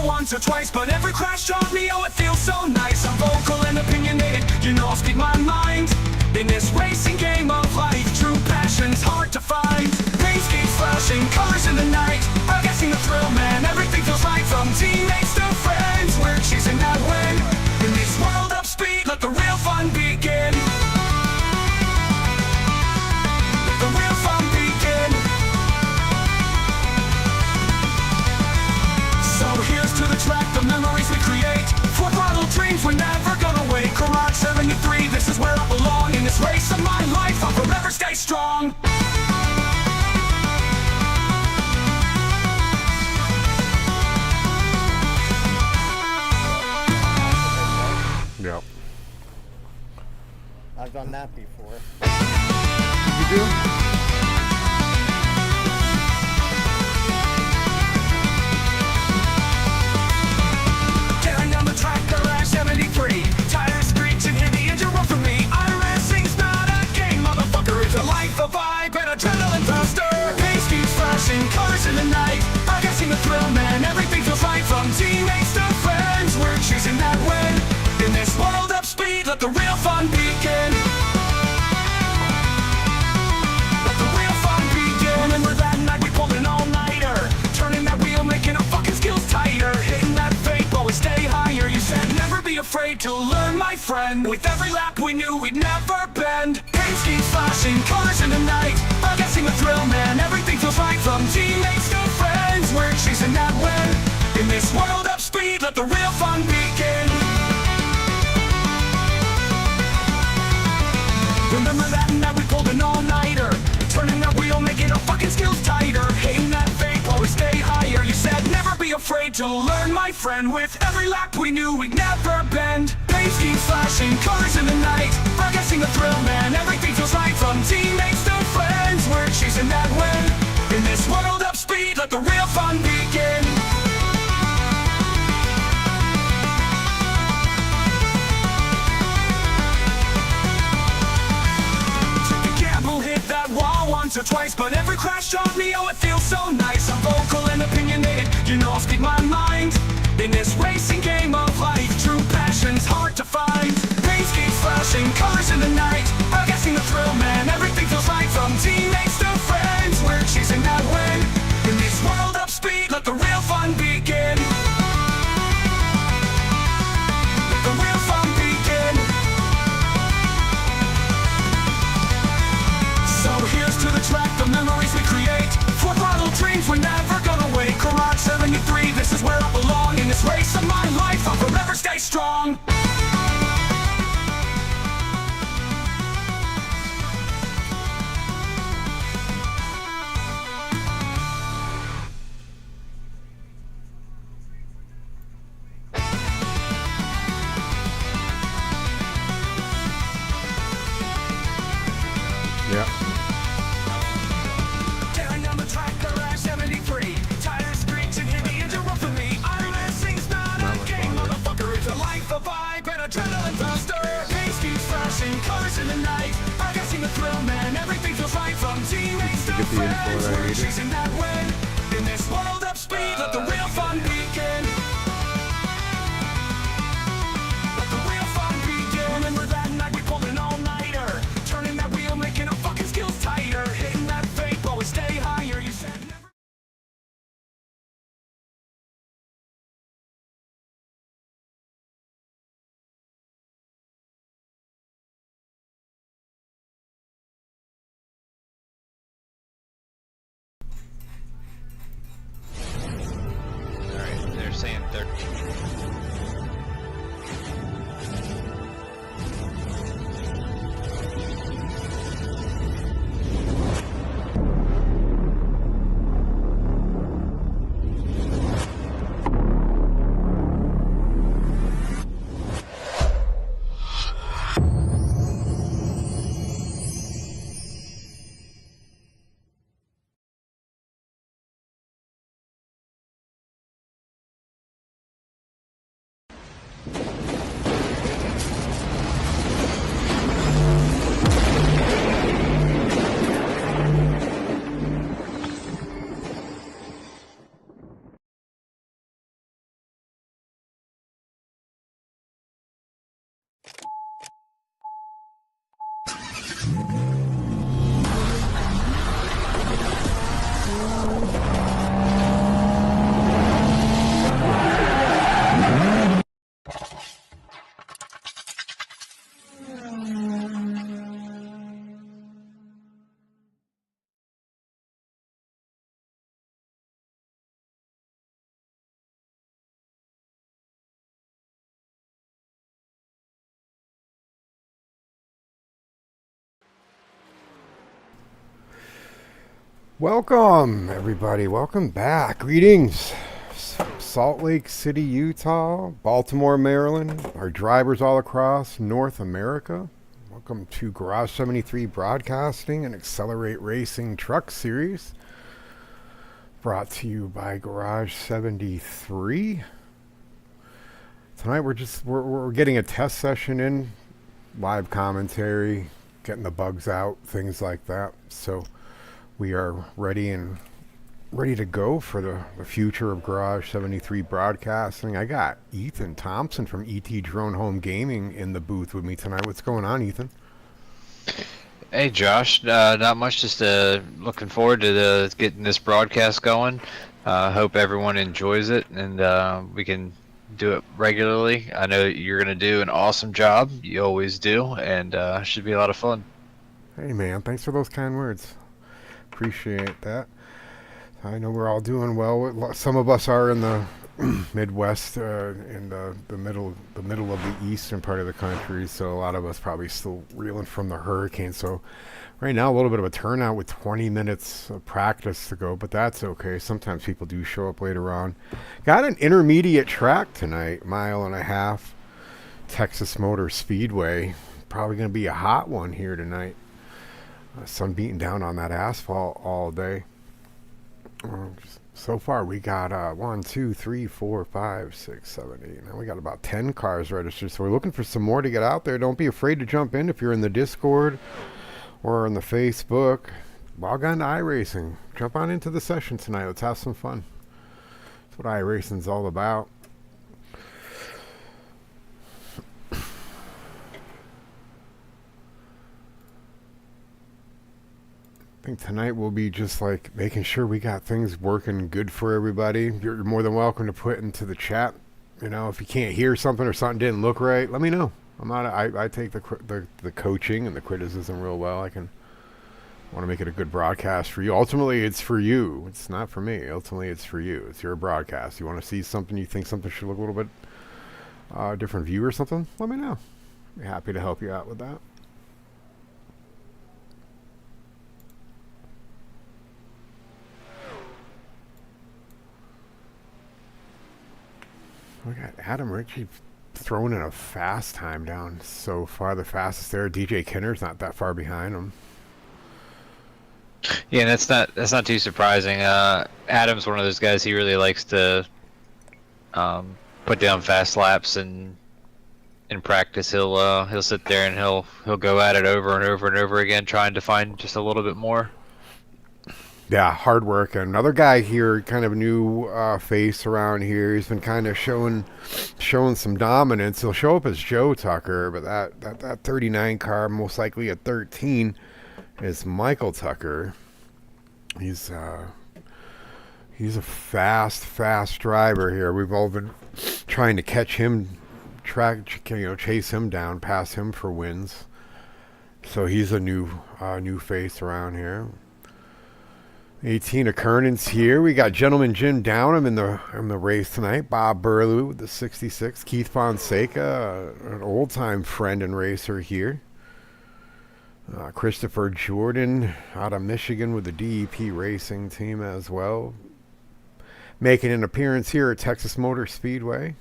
wall once or twice, but every crash taught me, oh, it feels so nice. I'm vocal and opinionated, you know I'll speak my mind. In this racing game of life, true passion's hard to find. Pace keeps flashing, colors in the night, guessing the thrill, man, everything feels right. From teammates to friends, we're chasing that win. In this world of speed, let the real fun begin. Let the real fun begin. So here's to the track, the memories we create. Full throttle dreams, we're never gonna wait. Garage 73, this is where I belong. In this race of my life, I'll forever stay strong. Yep. I've done that before. You do? Tearing down the track, Garage 73. Tires screeching, hit the engine roll for me. iRacing's not a game, motherfucker. It's a life, a vibe, and adrenaline faster. Pace keeps flashing, colors in the night, guessing the thrill, man, everything feels right. From teammates to friends, we're choosing that win. In this world of speed, let the real fun begin. Let the real fun begin. Remember that night we pulled an all-nighter, turning that wheel, making our fucking skills tighter. Hitting that fake, always stay higher. You said never be afraid to learn, my friend. With every lap we knew we'd never bend. Pace keeps flashing, colors in the night, guessing the thrill, man, everything feels right. From teammates to friends, we're chasing that win. In this world of speed, let the real fun begin. Remember that night we pulled an all-nighter, turning that wheel, making our fucking skills tighter. Hitting that fake, always stay higher. You said never be afraid to learn, my friend. With every lap we knew we'd never bend. Pace keeps flashing, colors in the night, guessing the thrill, man, everything feels right. From teammates to friends, we're chasing that win. In this world of speed, let the real fun begin. Once or twice, but every crash taught me, oh, it feels so nice. I'm vocal and opinionated, you know I'll speak my mind. In this racing game of life, true passion's hard to find. Pace keeps flashing, colors in the night, guessing the thrill, man, everything feels right. From teammates to friends, we're chasing that win. In this world of speed, let the real fun begin. Let the real fun begin. So here's to the track, the memories we create. Full throttle dreams, we're never gonna wait. Garage 73, this is where I belong. In this race of my life, I'll forever stay strong. Yeah. Tearing down the track, Garage 73. Tires screeching, hit the engine roll for me. iRacing's not a game, motherfucker. It's a life, a vibe, and adrenaline faster. Pace keeps flashing, colors in the night, guessing the thrill, man, everything feels right. From teammates to Get the info friends, that I we're needed. chasing that win. In this world of speed, let the real fun begin. Welcome, everybody. Welcome back. Greetings. Salt Lake City, Utah, Baltimore, Maryland, our drivers all across North America. Welcome to Garage 73 Broadcasting and Xcelerate Racing Truck Series. Brought to you by Garage 73. Tonight we're getting a test session in, live commentary, getting the bugs out, things like that. So we are ready to go for the future of Garage 73 Broadcasting. I got Ethan Thompson from ET Drone Home Gaming in the booth with me tonight. What's going on, Ethan? Hey Josh, not much, just looking forward to getting this broadcast going. Hope everyone enjoys it and we can do it regularly. I know you're going to do an awesome job. You always do, and should be a lot of fun. Hey, man. Thanks for those kind words. Appreciate that. I know we're all doing well. Some of us are in the Midwest, in the middle of the eastern part of the country, so a lot of us probably still reeling from the hurricane. So right now, a little bit of a turnout with 20 minutes of practice to go, but that's okay. Sometimes people do show up later on. Got an intermediate track tonight, 1.5 miles, Texas Motor Speedway. Probably going to be a hot one here tonight. Sun beating down on that asphalt all day. So far, we got 1, 2, 3, 4, 5, 6, 7, 8. Now we got about 10 cars registered. So we're looking for some more to get out there. Don't be afraid to jump in if you're in the Discord or on the Facebook. Log on to iRacing. Jump on into the session tonight. Let's have some fun. That's what iRacing's all about. I think tonight will be just like making sure we got things working good for everybody. You're more than welcome to put into the chat. You know, if you can't hear something or something didn't look right, let me know. I take the coaching and the criticism real well. I want to make it a good broadcast for you. Ultimately, it's for you. It's not for me. Ultimately, it's for you. It's your broadcast. You want to see something, you think something should look a little bit different view or something, let me know. Be happy to help you out with that. We got Adam Ritchie throwing in a fast time down so far. The fastest there. DJ Kinner's not that far behind him. Yeah, that's not too surprising. Adam's one of those guys. He really likes to put down fast laps, and in practice he'll sit there and he'll go at it over and over and over again, trying to find just a little bit more. Yeah, hard work. Another guy here, kind of a new face around here. He's been kind of showing some dominance. He'll show up as Joe Tucker, but that 39 car, most likely a 13, is Michael Tucker. He's a fast driver here. We've all been trying to catch him, chase him down, pass him for wins. So he's a new face around here. 18 of Kernan's here. We got Gentleman Jim Downham in the race tonight. Bob Burlew with the 66. Keith Fonseca, an old-time friend and racer here. Christopher Jordan out of Michigan with the DEP racing team as well. Making an appearance here at Texas Motor Speedway.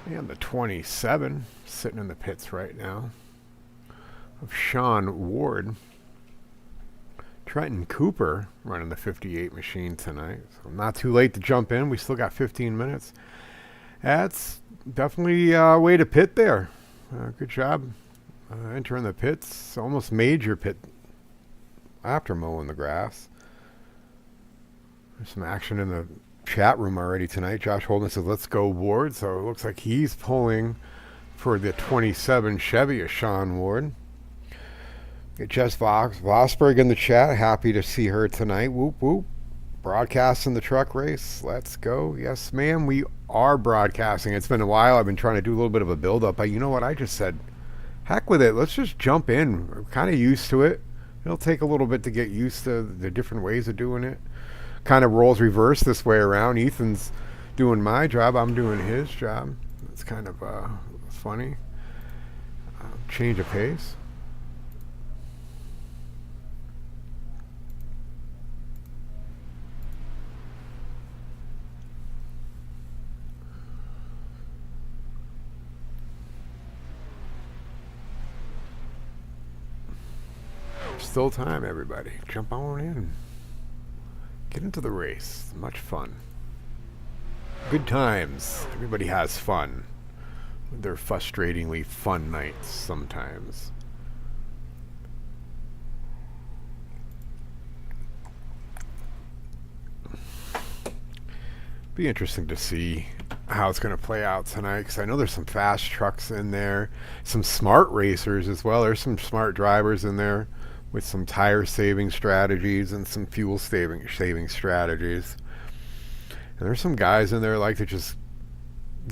And the 27 sitting in the pits right now of Sean Ward. Trenton Cooper running the 58 machine tonight. So not too late to jump in. We still got 15 minutes. That's definitely a way to pit there. Good job entering the pits. Almost major pit after mowing the grass. There's some action in the chat room already tonight. Josh Holden says, let's go Ward. So it looks like he's pulling for the 27 Chevy of Sean Ward. Get Jess Vosberg in the chat. Happy to see her tonight. Whoop, whoop. Broadcasting the truck race. Let's go. Yes, ma'am. We are broadcasting. It's been a while. I've been trying to do a little bit of a build-up. But you know what? I just said, heck with it. Let's just jump in. We're kind of used to it. It'll take a little bit to get used to the different ways of doing it. Kind of roles reverse this way around. Ethan's doing my job. I'm doing his job. It's kind of funny. Change of pace. still time, everybody. Jump on in. Get into the race. Much fun. Good times. Everybody has fun. They're frustratingly fun nights sometimes. Be interesting to see how it's going to play out tonight, because I know there's some fast trucks in there, some smart racers as well. There's some smart drivers in there with some tire saving strategies and some fuel saving strategies. And there's some guys in there like to just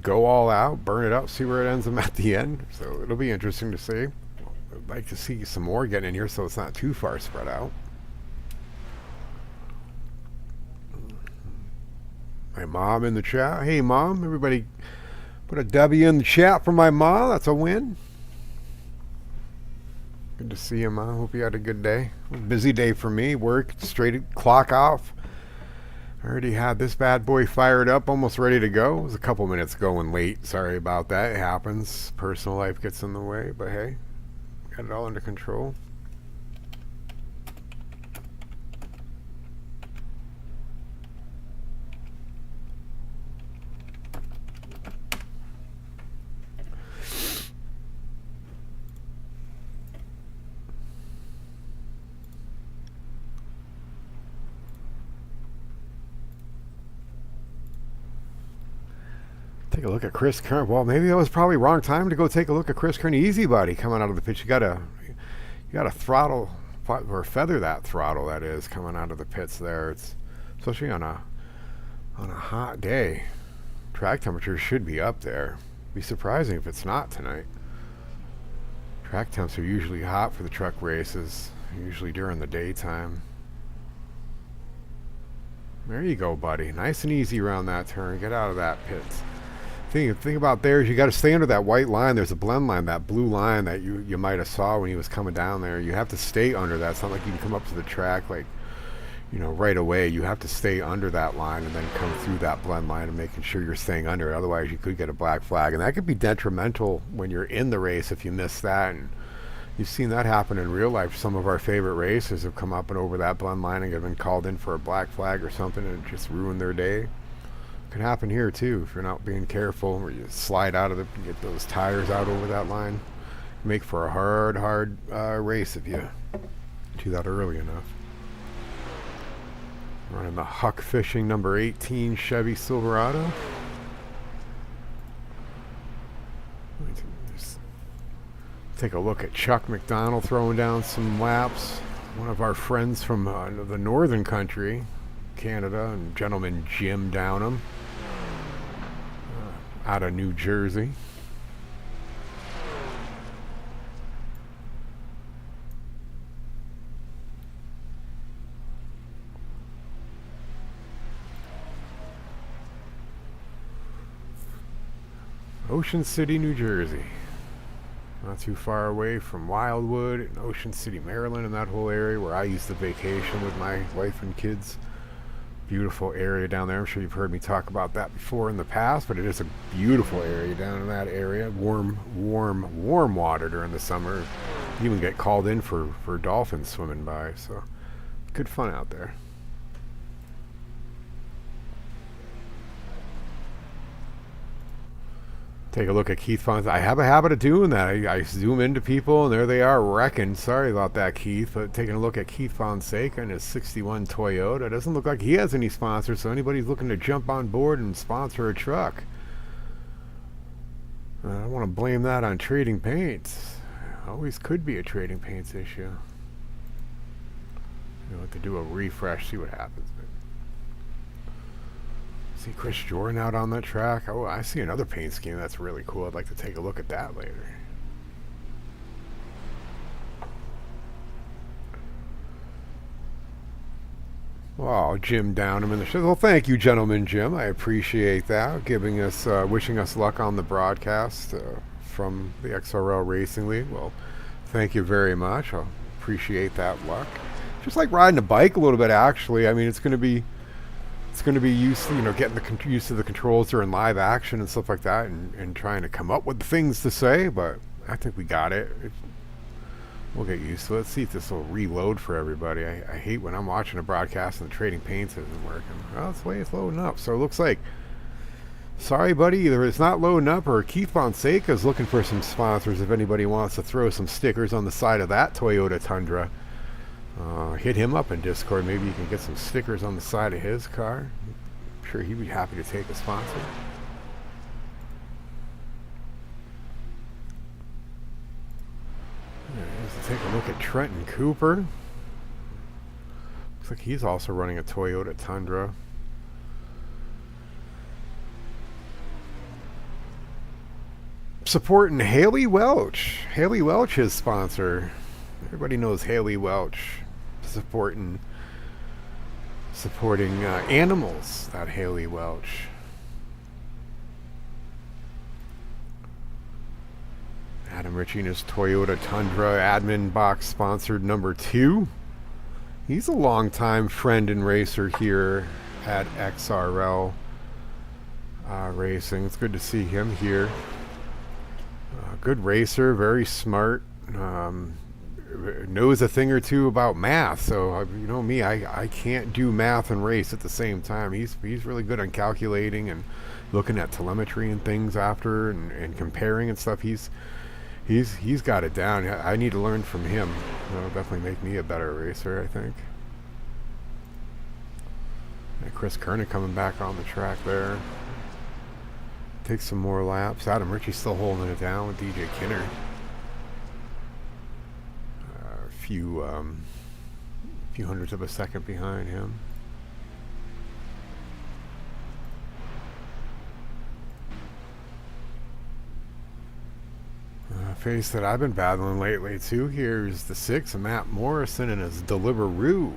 go all out, burn it up, see where it ends them at the end. So it'll be interesting to see. I'd like to see some more getting in here so it's not too far spread out. My mom in the chat. Hey, Mom. Everybody put a W in the chat for my mom. That's a win. Good to see you, Mom. Hope you had a good day. Busy day for me. Work, straight clock off. I already had this bad boy fired up, almost ready to go. It was a couple minutes going late. Sorry about that. It happens. Personal life gets in the way. But hey, got it all under control. Take a look at Chris Kern. Well, maybe that was probably wrong time to go take a look at Chris Kern. Easy, buddy, coming out of the pits. You gotta throttle or feather that throttle. That is coming out of the pits there. It's especially on a hot day. Track temperatures should be up there. Be surprising if it's not tonight. Track temps are usually hot for the truck races, usually during the daytime. There you go, buddy. Nice and easy around that turn. Get out of that pit. Thing about there is you got to stay under that white line. There's a blend line, that blue line that you might have saw when he was coming down there. You have to stay under that. It's not like you can come up to the track like, right away. You have to stay under that line and then come through that blend line and making sure you're staying under it. Otherwise, you could get a black flag, and that could be detrimental when you're in the race if you miss that. And you've seen that happen in real life. Some of our favorite racers have come up and over that blend line and have been called in for a black flag or something, and just ruined their day. Could happen here too if you're not being careful, or you slide out of it and get those tires out over that line. Make for a hard race if you do that early enough. Running the Huck Fishing number 18 Chevy Silverado. Just take a look at Chuck McDonald throwing down some laps. One of our friends from the northern country, Canada, and gentleman Jim Downham out of New Jersey. Ocean City, New Jersey. Not too far away from Wildwood and Ocean City, Maryland, and that whole area where I used to vacation with my wife and kids. Beautiful area down there. I'm sure you've heard me talk about that before in the past, but it is a beautiful area down in that area. Warm water during the summer. You even get called in for dolphins swimming by, so good fun out there. Take a look at Keith Fonz. I have a habit of doing that. I zoom into people, and there they are wrecking. Sorry about that, Keith. But taking a look at Keith Fonseca and his 61 Toyota. It doesn't look like he has any sponsors, so anybody's looking to jump on board and sponsor a truck. I don't want to blame that on Trading Paints. Always could be a Trading Paints issue. To do a refresh, see what happens. See Chris Jordan out on that track. Oh, I see another paint scheme that's really cool. I'd like to take a look at that later. Oh, Jim Downham in the show. Well, thank you, gentlemen, Jim. I appreciate that. Giving us, wishing us luck on the broadcast from the XRL Racing League. Well, thank you very much. I appreciate that luck. Just like riding a bike a little bit, actually. I mean, it's going to be used, getting used to the controls during live action and stuff like that, and trying to come up with things to say. But I think we got it. We'll get used to it. Let's see if this will reload for everybody. I hate when I'm watching a broadcast and the trading paints isn't working. Well, that's the way it's loading up. So it looks like, sorry, buddy, either it's not loading up or Keith Fonseca is looking for some sponsors if anybody wants to throw some stickers on the side of that Toyota Tundra. Hit him up in Discord. Maybe you can get some stickers on the side of his car. I'm sure he'd be happy to take a sponsor. Let's take a look at Trenton Cooper. Looks like he's also running a Toyota Tundra. Supporting Haley Welch. Haley Welch is sponsor. Everybody knows Haley Welch. Supporting animals. That Haley Welch. Adam Ritchie and his Toyota Tundra admin box sponsored number 2. He's a longtime friend and racer here at XRL Racing. It's good to see him here. Good racer, very smart. Knows a thing or two about math. So you know me, I can't do math and race at the same time. He's really good on calculating and looking at telemetry and things after and comparing and stuff. He's got it down. I need to learn from him. That'll definitely make me a better racer, I think. And Chris Kernick coming back on the track there. Take some more laps. Adam Ritchie's still holding it down with DJ Kinner. A few hundredths of a second behind him. Face that I've been battling lately too. Here's the 6, Matt Morrison and his Deliveroo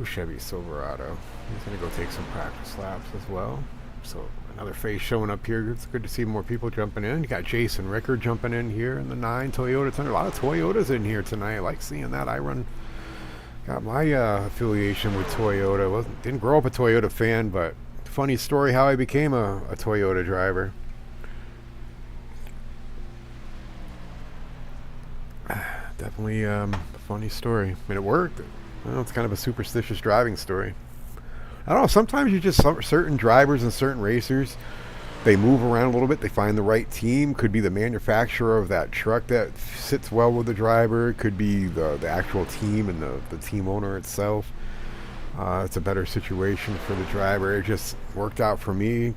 Chevy Silverado. He's gonna go take some practice laps as well. So another face showing up here. It's good to see more people jumping in. You got Jason Ricker jumping in here in the 9 Toyota Tundra. A lot of Toyotas in here tonight. I like seeing that. Got my affiliation with Toyota. Didn't grow up a Toyota fan, but funny story how I became a Toyota driver. Definitely a funny story. I mean, it worked. Well, it's kind of a superstitious driving story. I don't know. Sometimes you just certain drivers and certain racers, they move around a little bit. They find the right team. Could be the manufacturer of that truck that sits well with the driver. It could be the actual team and the team owner itself. It's a better situation for the driver. It just worked out for me.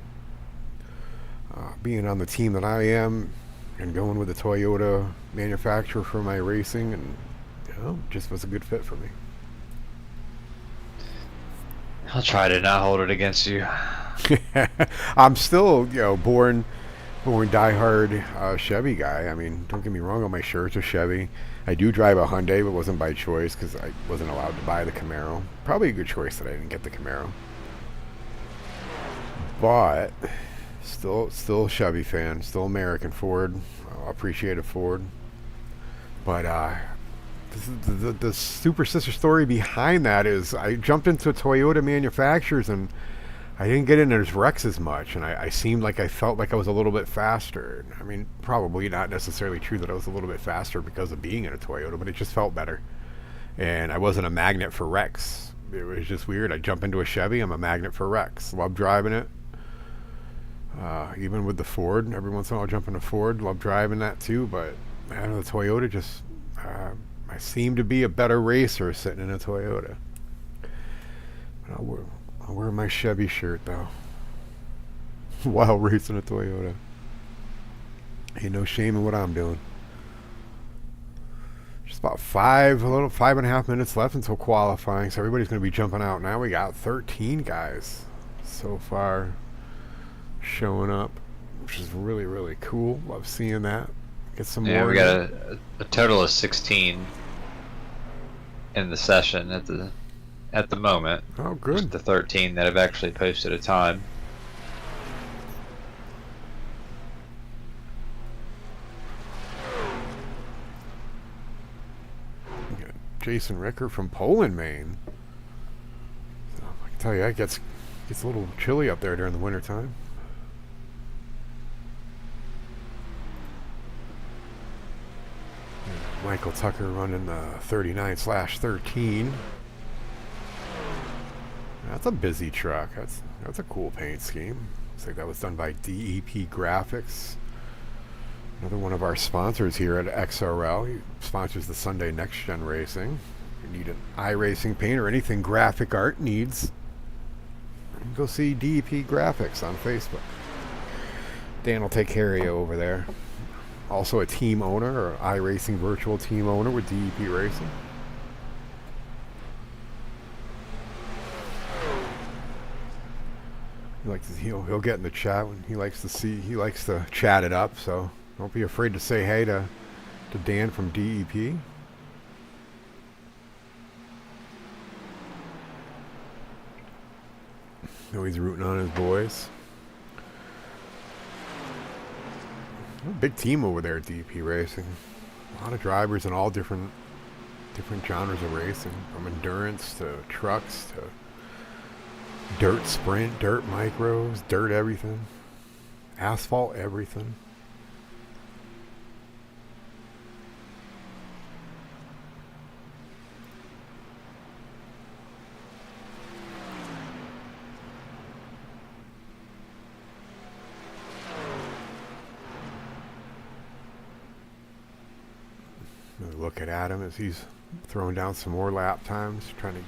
Being on the team that I am and going with the Toyota manufacturer for my racing, and just was a good fit for me. I'll try to not hold it against you. I'm still, born diehard Chevy guy. I mean, don't get me wrong, all my shirts are Chevy. I do drive a Hyundai, but it wasn't by choice because I wasn't allowed to buy the Camaro. Probably a good choice that I didn't get the Camaro. But still Chevy fan, still American Ford. Appreciate a Ford. But the super sister story behind that is I jumped into Toyota manufacturers and I didn't get into Rex as much, and I seemed like I felt like I was a little bit faster. I mean, probably not necessarily true that I was a little bit faster because of being in a Toyota, but it just felt better. And I wasn't a magnet for Rex. It was just weird. I jump into a Chevy, I'm a magnet for Rex. Love driving it. Even with the Ford, every once in a while I'll jump into Ford. Love driving that too, but I don't know, the Toyota just, I seem to be a better racer sitting in a Toyota. I'll wear my Chevy shirt though while racing a Toyota. Ain't no shame in what I'm doing. Just about 5.5 minutes left until qualifying, so everybody's going to be jumping out now. We got 13 guys so far showing up, which is really, really cool. Love seeing that. Get some more. Yeah, we got a total of 16 in the session at the moment. Oh, good. Just the 13 that have actually posted a time. Jason Ricker from Poland, Maine. So I can tell you, it gets a little chilly up there during the winter time. Michael Tucker running the 39/13. That's a busy truck. That's a cool paint scheme. Looks like that was done by DEP Graphics. Another one of our sponsors here at XRL. He sponsors the Sunday Next Gen Racing. If you need an iRacing paint or anything graphic art needs, go see DEP Graphics on Facebook. Dan will take care of you over there. Also a team owner, or iRacing virtual team owner with DEP Racing. He'll get in the chat when he likes to chat it up, so don't be afraid to say hey to Dan from DEP. He's rooting on his boys. A big team over there at DEP Racing. A lot of drivers in all different genres of racing, from endurance to trucks to dirt sprint, dirt micros, dirt everything, asphalt everything. Look at Adam as he's throwing down some more lap times, trying to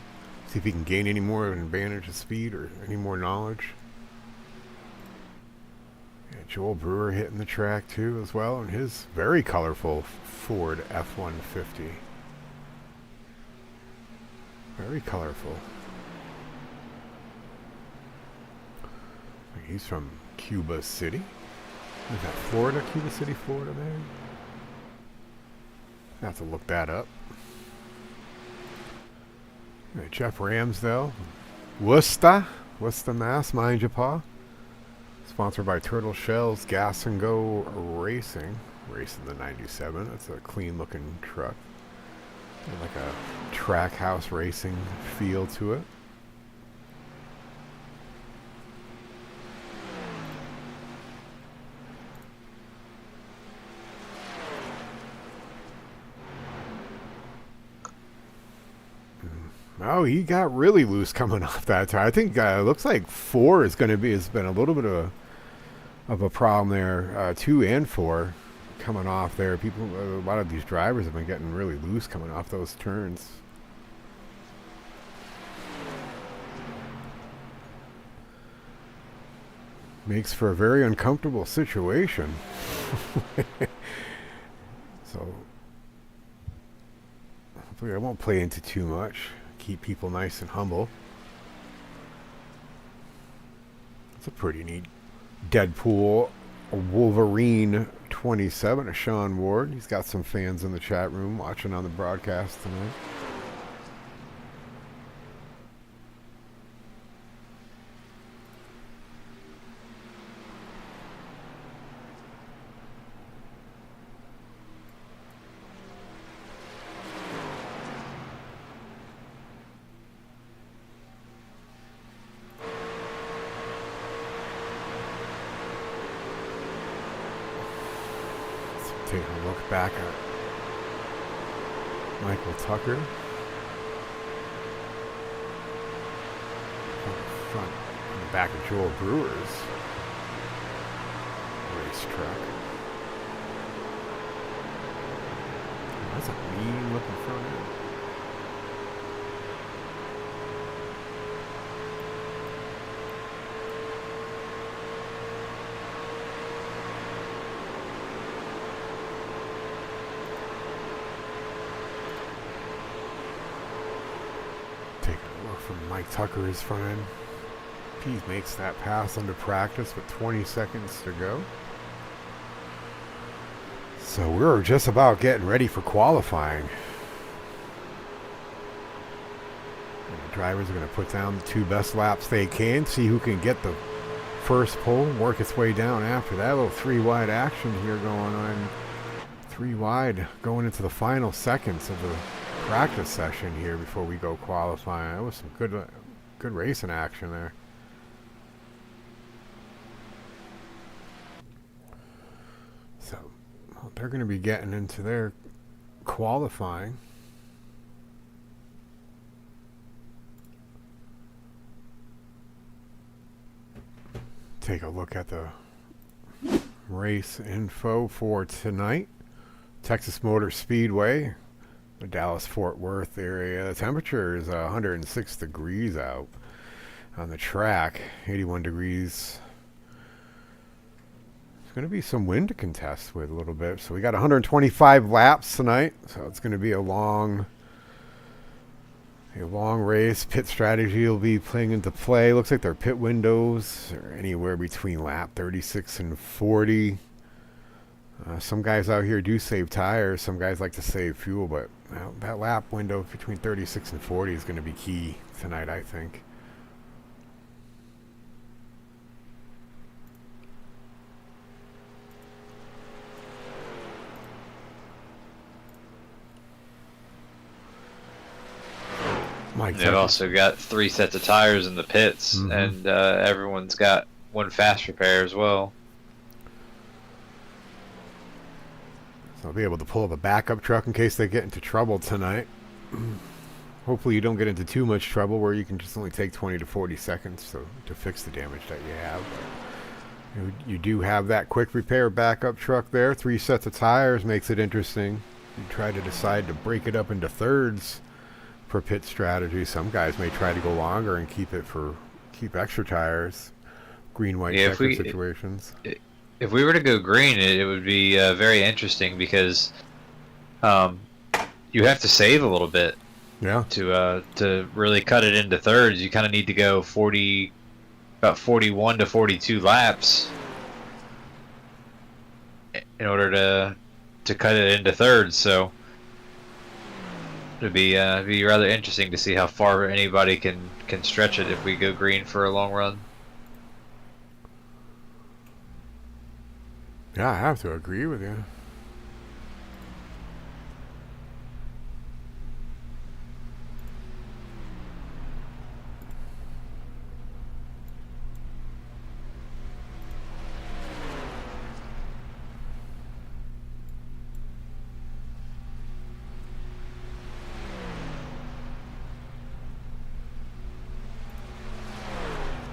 see if he can gain any more of an advantage of speed or any more knowledge. Yeah, Joel Brewer hitting the track too as well in his very colorful Ford F-150. Very colorful. He's from Cuba City. Is that Florida? Cuba City, Florida, man? I have to look that up. Right, Jeff Ramsdale, Worcester, Mass, mind you, Pa. Sponsored by Turtle Shells Gas and Go Racing. Racing the 97. That's a clean looking truck. Got like a track house racing feel to it. Oh, he got really loose coming off that tire. I think it looks like 4 has been a little bit of a problem there. 2 and 4 coming off there. A lot of these drivers have been getting really loose coming off those turns. Makes for a very uncomfortable situation. So hopefully I won't play into too much. Keep people nice and humble. It's a pretty neat Deadpool Wolverine 27, a Sean Ward. He's got some fans in the chat room watching on the broadcast tonight. Taking a look back at Michael Tucker. Front in the back of Joel Brewer's race truck. That's a mean looking front end. From Mike Tucker's front end. He makes that pass under practice with 20 seconds to go. So we're just about getting ready for qualifying. And the drivers are going to put down the 2 best laps they can, see who can get the first pole, work its way down after that. A little 3 wide action here going on. 3 wide going into the final seconds of the practice session here before we go qualifying. That was some good racing action there. So they're going to be getting into their qualifying. Take a look at the race info for tonight. Texas Motor Speedway, the Dallas-Fort Worth area. The temperature is 106 degrees out on the track, 81 degrees. There's going to be some wind to contest with a little bit. So we got 125 laps tonight, so it's going to be a long race. Pit strategy will be playing into play. Looks like their pit windows are anywhere between lap 36 and 40. Some guys out here do save tires. Some guys like to save fuel, but that lap window between 36 and 40 is going to be key tonight, I think. They've also got 3 sets of tires in the pits, and everyone's got 1 fast repair as well. So I'll be able to pull up a backup truck in case they get into trouble tonight. Hopefully you don't get into too much trouble where you can just only take 20 to 40 seconds to fix the damage that you have. But you do have that quick repair backup truck there. 3 sets of tires makes it interesting. You try to decide to break it up into thirds for pit strategy. Some guys may try to go longer and keep extra tires. Green-white checker situations. If we were to go green, it would be very interesting because you have to save a little bit. Yeah. To really cut it into thirds, you kind of need to go about 41 to 42 laps in order to cut it into thirds. So it'd be rather interesting to see how far anybody can stretch it if we go green for a long run. Yeah, I have to agree with you.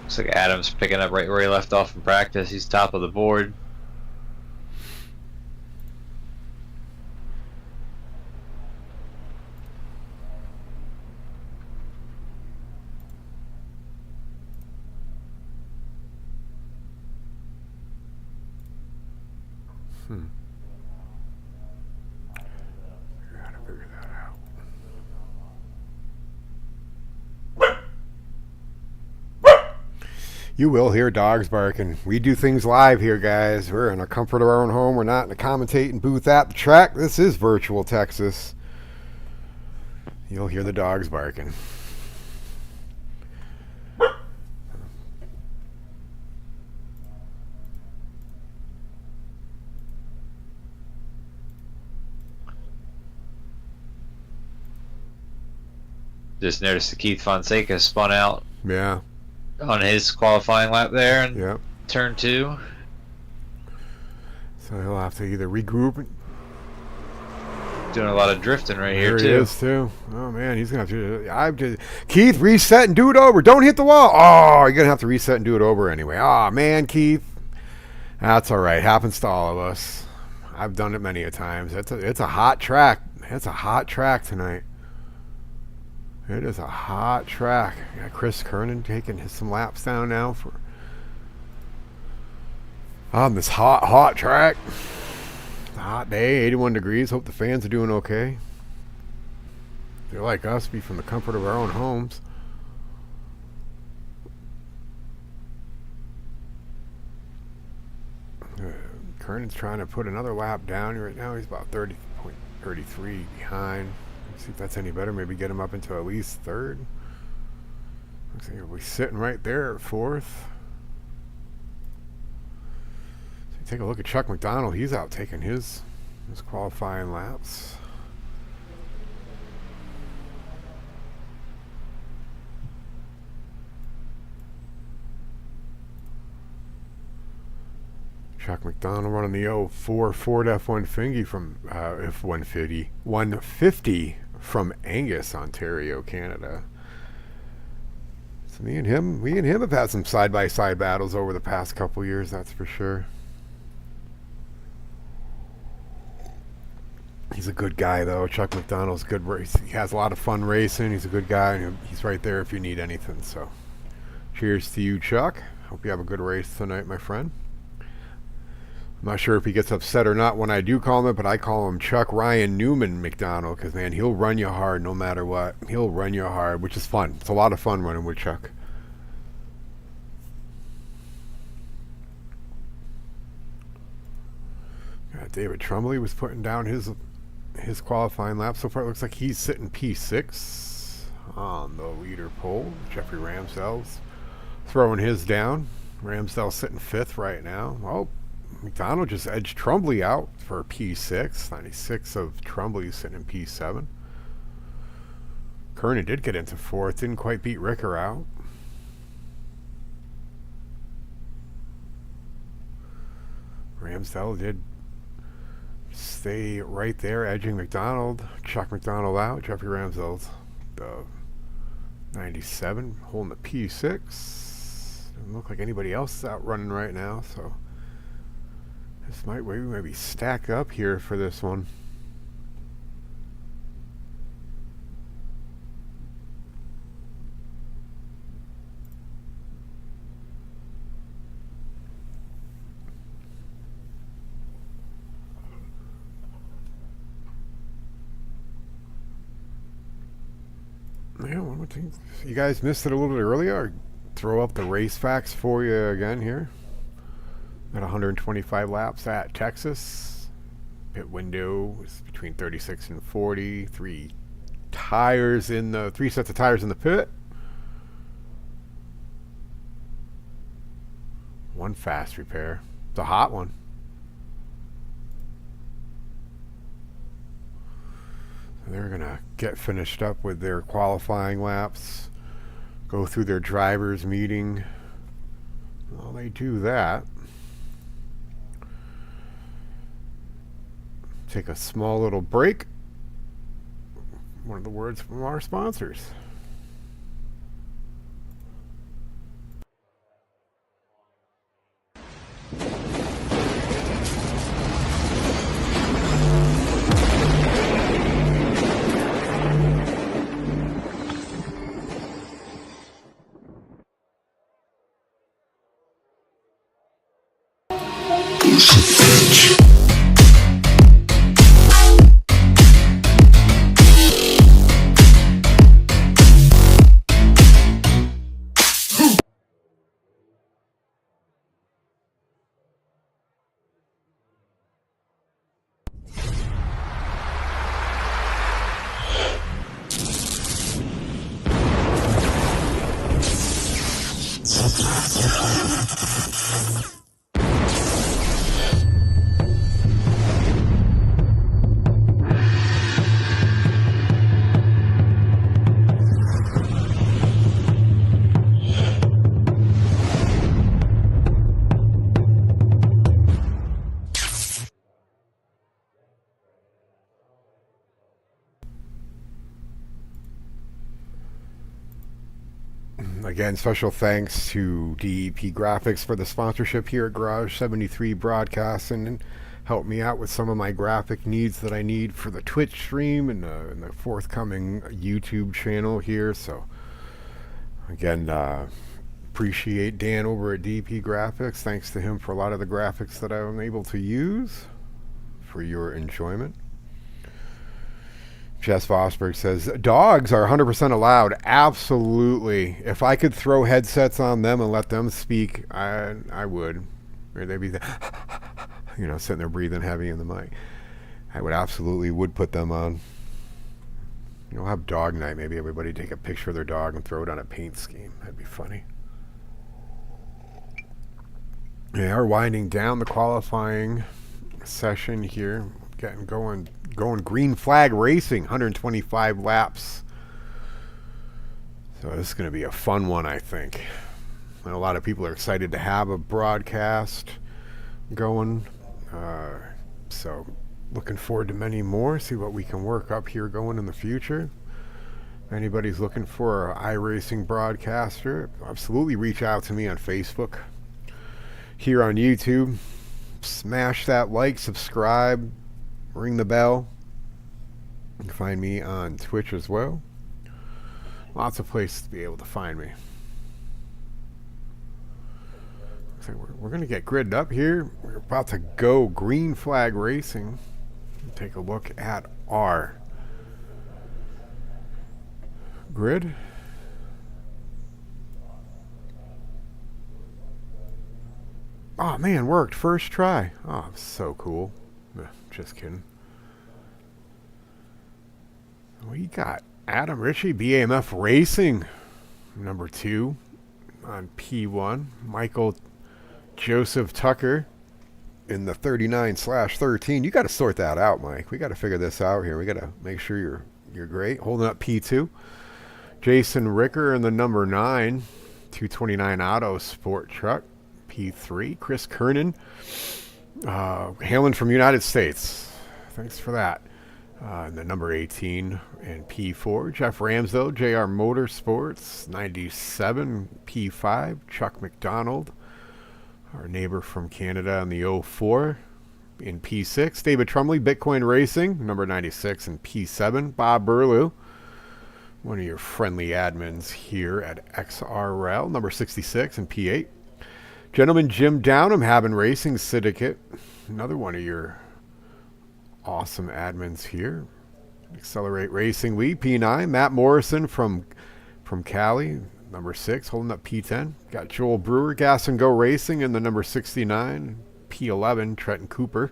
Looks like Adam's picking up right where he left off in practice. He's top of the board. Gotta figure that out. You will hear dogs barking. We do things live here, guys. We're in the comfort of our own home. We're not in a commentating booth at the track. This is virtual Texas. You'll hear the dogs barking. Just noticed that Keith Fonseca spun out. Yeah. On his qualifying lap there in Yep. turn 2. So he'll have to either regroup. Doing a lot of drifting right Here here he too. is too. Oh man, he's gonna have to. Keith, reset and do it over. Don't hit the wall. Oh, you're gonna have to reset and do it over anyway. Oh man, Keith. That's all right. Happens to all of us. I've done it many a times. It's a hot track. It's a hot track tonight. It is a hot track. Got Chris Kernan taking some laps down now on this hot track. It's a hot day, 81 degrees. Hope the fans are doing okay. They're like us, be from the comfort of our own homes. Kernan's trying to put another lap down right now. He's about 30.33 behind. See if that's any better. Maybe get him up into at least third. Looks like we're sitting right there at fourth. So take a look at Chuck McDonald. He's out taking his qualifying laps. Chuck McDonald running the 04 Ford F-150 from F-150 150 from Angus, Ontario, Canada. So me and him have had some side-by-side battles over the past couple years, that's for sure. He's a good guy, though. Chuck McDonald's good race. He has a lot of fun racing. He's a good guy, and he's right there if you need anything. So, cheers to you, Chuck. Hope you have a good race tonight, my friend. I'm not sure if he gets upset or not when I do call him it, but I call him Chuck Ryan Newman McDonald because, man, he'll run you hard no matter what. He'll run you hard, which is fun. It's a lot of fun running with Chuck. David Trumley was putting down his qualifying lap. So far it looks like he's sitting P6 on the leader pole. Jeffrey Ramsdell's throwing his down. Ramsdell sitting 5th right now. Oh, McDonald just edged Trumley out for P6. 96 of Trumley sitting in P7. Kernan did get into 4th. Didn't quite beat Ricker out. Ramsdell did stay right there, edging McDonald. Chuck McDonald out. Jeffrey Ramsdell's the 97, holding the P6. Doesn't look like anybody else is out running right now, so this might maybe stack up here for this one. Yeah, you guys missed it a little bit earlier. I'll throw up the race facts for you again here. At 125 laps at Texas. Pit window is between 36 and 40. Three sets of tires in the pit. One fast repair. It's a hot one. They're going to get finished up with their qualifying laps, go through their drivers' meeting. While they do that, take a small little break. One of the words from our sponsors. Again, special thanks to DEP Graphics for the sponsorship here at Garage 73 Broadcasting and help me out with some of my graphic needs that I need for the Twitch stream and the forthcoming YouTube channel here. So, again, appreciate Dan over at DEP Graphics. Thanks to him for a lot of the graphics that I'm able to use for your enjoyment. Jess Vosberg says, dogs are 100% allowed. Absolutely. If I could throw headsets on them and let them speak, I would. Or they'd be, sitting there breathing heavy in the mic. I would put them on. We'll have dog night. Maybe everybody take a picture of their dog and throw it on a paint scheme. That'd be funny. Yeah, we're winding down the qualifying session here. Getting going green flag racing, 125 laps. So this is going to be a fun one, I think. And a lot of people are excited to have a broadcast going. So looking forward to many more. See what we can work up here going in the future. If anybody's looking for an iRacing broadcaster, absolutely reach out to me on Facebook. Here on YouTube, smash that like, subscribe, ring the bell. You can find me on Twitch as well. Lots of places to be able to find me. So we're going to get gridded up here. We're about to go green flag racing. Take a look at our grid. Oh man, worked first try. Oh, so cool. Just kidding. We got Adam Ritchie, BAMF Racing, number 2 on P1. Michael Joseph Tucker in the 39/13. You got to sort that out, Mike. We got to figure this out here. We got to make sure you're great. Holding up P2. Jason Ricker in the number 9, 229 Auto Sport Truck, P3. Chris Kernan, hailing from United States. Thanks for that. And the number 18 and P4. Jeff Ramsdell, JR Motorsports, 97, P5. Chuck McDonald, our neighbor from Canada, in the 04 in P6. David Trumley, Bitcoin Racing, number 96 and P7. Bob Burlew, one of your friendly admins here at XRL, number 66 and P8. Gentleman Jim Downham, Haben Racing Syndicate, another one of your awesome admins here. Xcelerate Racing League, P9. Matt Morrison from Cali, number 6, holding up P10. Got Joel Brewer, Gas and Go Racing in the number 69. P11, Trenton Cooper,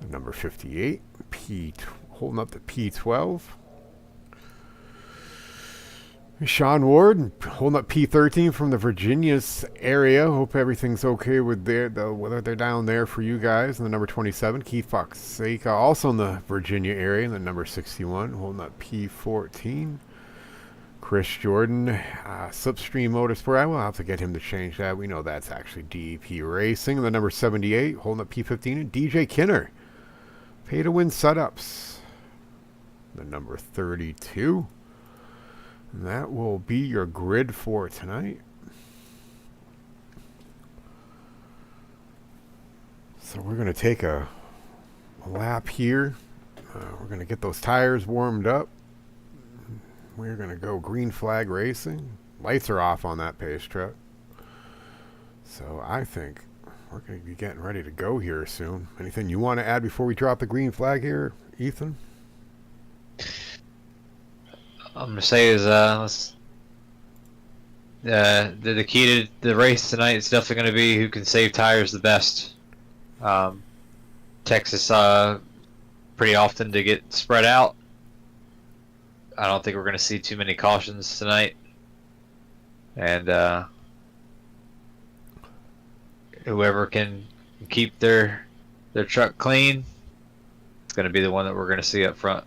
the number 58. Holding up the P12. Sean Ward, holding up P13 from the Virginia's area. Hope everything's okay with whether they're down there for you guys. And the number 27, Keith Foxaca, also in the Virginia area. And the number 61, holding up P14. Chris Jordan, Slipstream Motorsport. I will have to get him to change that. We know that's actually DEP Racing. And the number 78, holding up P15. And DJ Kinner, Pay to Win Setups. The number 32. And that will be your grid for tonight. So we're going to take a lap here. We're going to get those tires warmed up. We're going to go green flag racing. Lights are off on that pace truck. So I think we're going to be getting ready to go here soon. Anything you want to add before we drop the green flag here, Ethan? I'm gonna say is the key to the race tonight is definitely gonna be who can save tires the best. Texas pretty often to get spread out. I don't think we're gonna see too many cautions tonight, and whoever can keep their truck clean, it's gonna be the one that we're gonna see up front.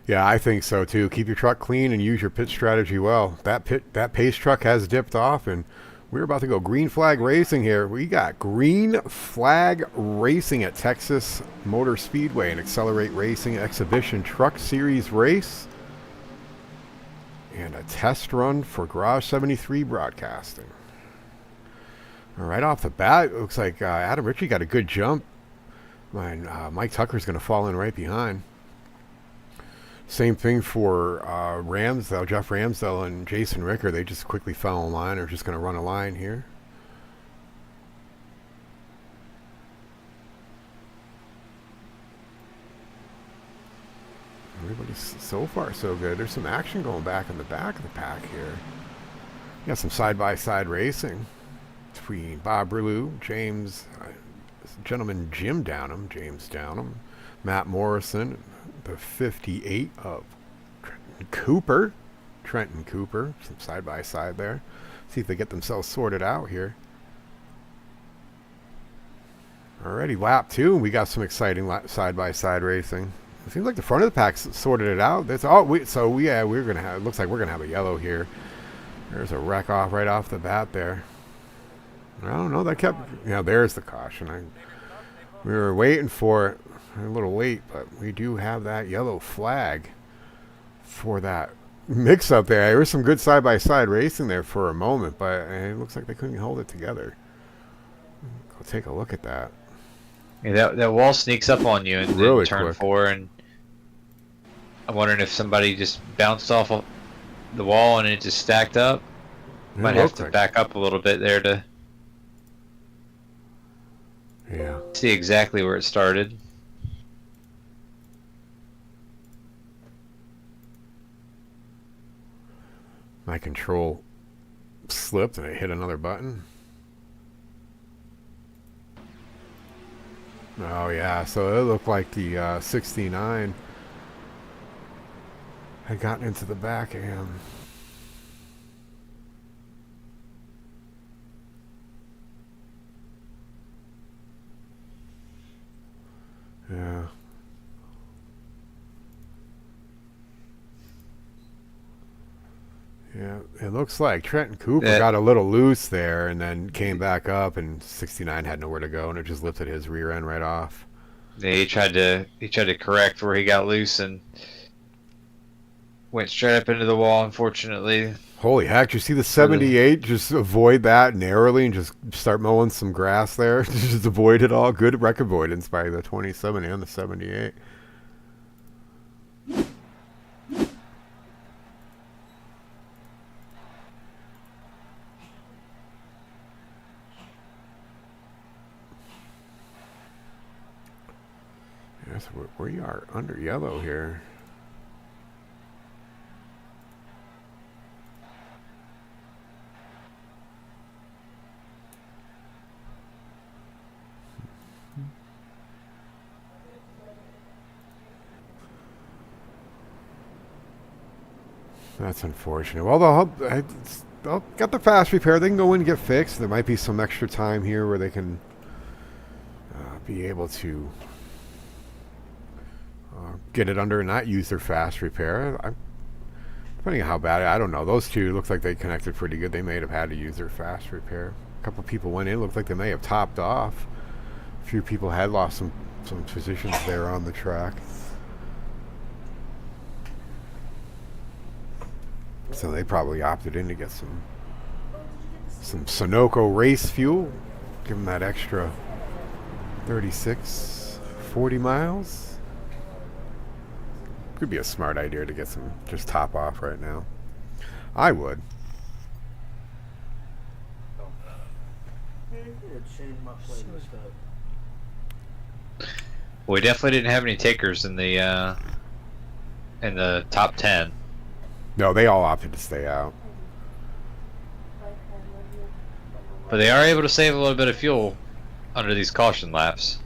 Yeah, I think so too. Keep your truck clean and use your pit strategy well. That pace truck has dipped off, and we're about to go green flag racing here. We got green flag racing at Texas Motor Speedway, an Xcelerate Racing Exhibition Truck Series race, and a test run for Garage 73 Broadcasting. Right off the bat, it looks like Adam Ritchie got a good jump. Mike Tucker's going to fall in right behind. Same thing for Ramsdell, Jeff Ramsdell and Jason Ricker. They just quickly fell in line. They're just going to run a line here. Everybody's so far so good. There's some action going back in the back of the pack here. You got some side-by-side racing between Bob Burlew, gentleman Jim Downham, James Downham, Matt Morrison, the 58 of Trenton Cooper, some side-by-side there. See if they get themselves sorted out here. Alrighty, lap 2, we got some exciting side-by-side racing. It seems like the front of the pack sorted it out. That's all. We're gonna have. It looks like we're gonna have a yellow here. There's a wreck off right off the bat there. I don't know. That kept. Yeah, there's the caution. We were waiting for it. A little late, but we do have that yellow flag for that mix up there. There was some good side-by-side racing there for a moment, but it looks like they couldn't hold it together. Go take a look at that. Yeah, that wall sneaks up on you in Really turn quick. 4, and I'm wondering if somebody just bounced off of the wall and it just stacked up. It Might have looked to like- back up a little bit there to Yeah. see exactly where it started. My control slipped and I hit another button. Oh yeah, so it looked like the 69 had gotten into the back of him. Yeah. Yeah, it looks like Trenton Cooper got a little loose there and then came back up, and 69 had nowhere to go, and it just lifted his rear end right off. Yeah, he tried to correct where he got loose and went straight up into the wall, unfortunately. Holy heck, you see the 78 just avoid that narrowly and just start mowing some grass there? Just avoid it all. Good wreck avoidance by the 27 and the 78. Yes, we are under yellow here. That's unfortunate. Well, they'll got the fast repair. They can go in and get fixed. There might be some extra time here where they can be able to get it under and not use their fast repair. Depending on how bad, I don't know. Those two looks like they connected pretty good. They may have had to use their fast repair. A couple people went in. Looked like they may have topped off. A few people had lost some positions there on the track. So they probably opted in to get some Sunoco race fuel. Give them that extra 36, 40 miles. Could be a smart idea to get some, just top off right now. I would. We definitely didn't have any takers in the top 10. No, they all opted to stay out. But they are able to save a little bit of fuel under these caution laps.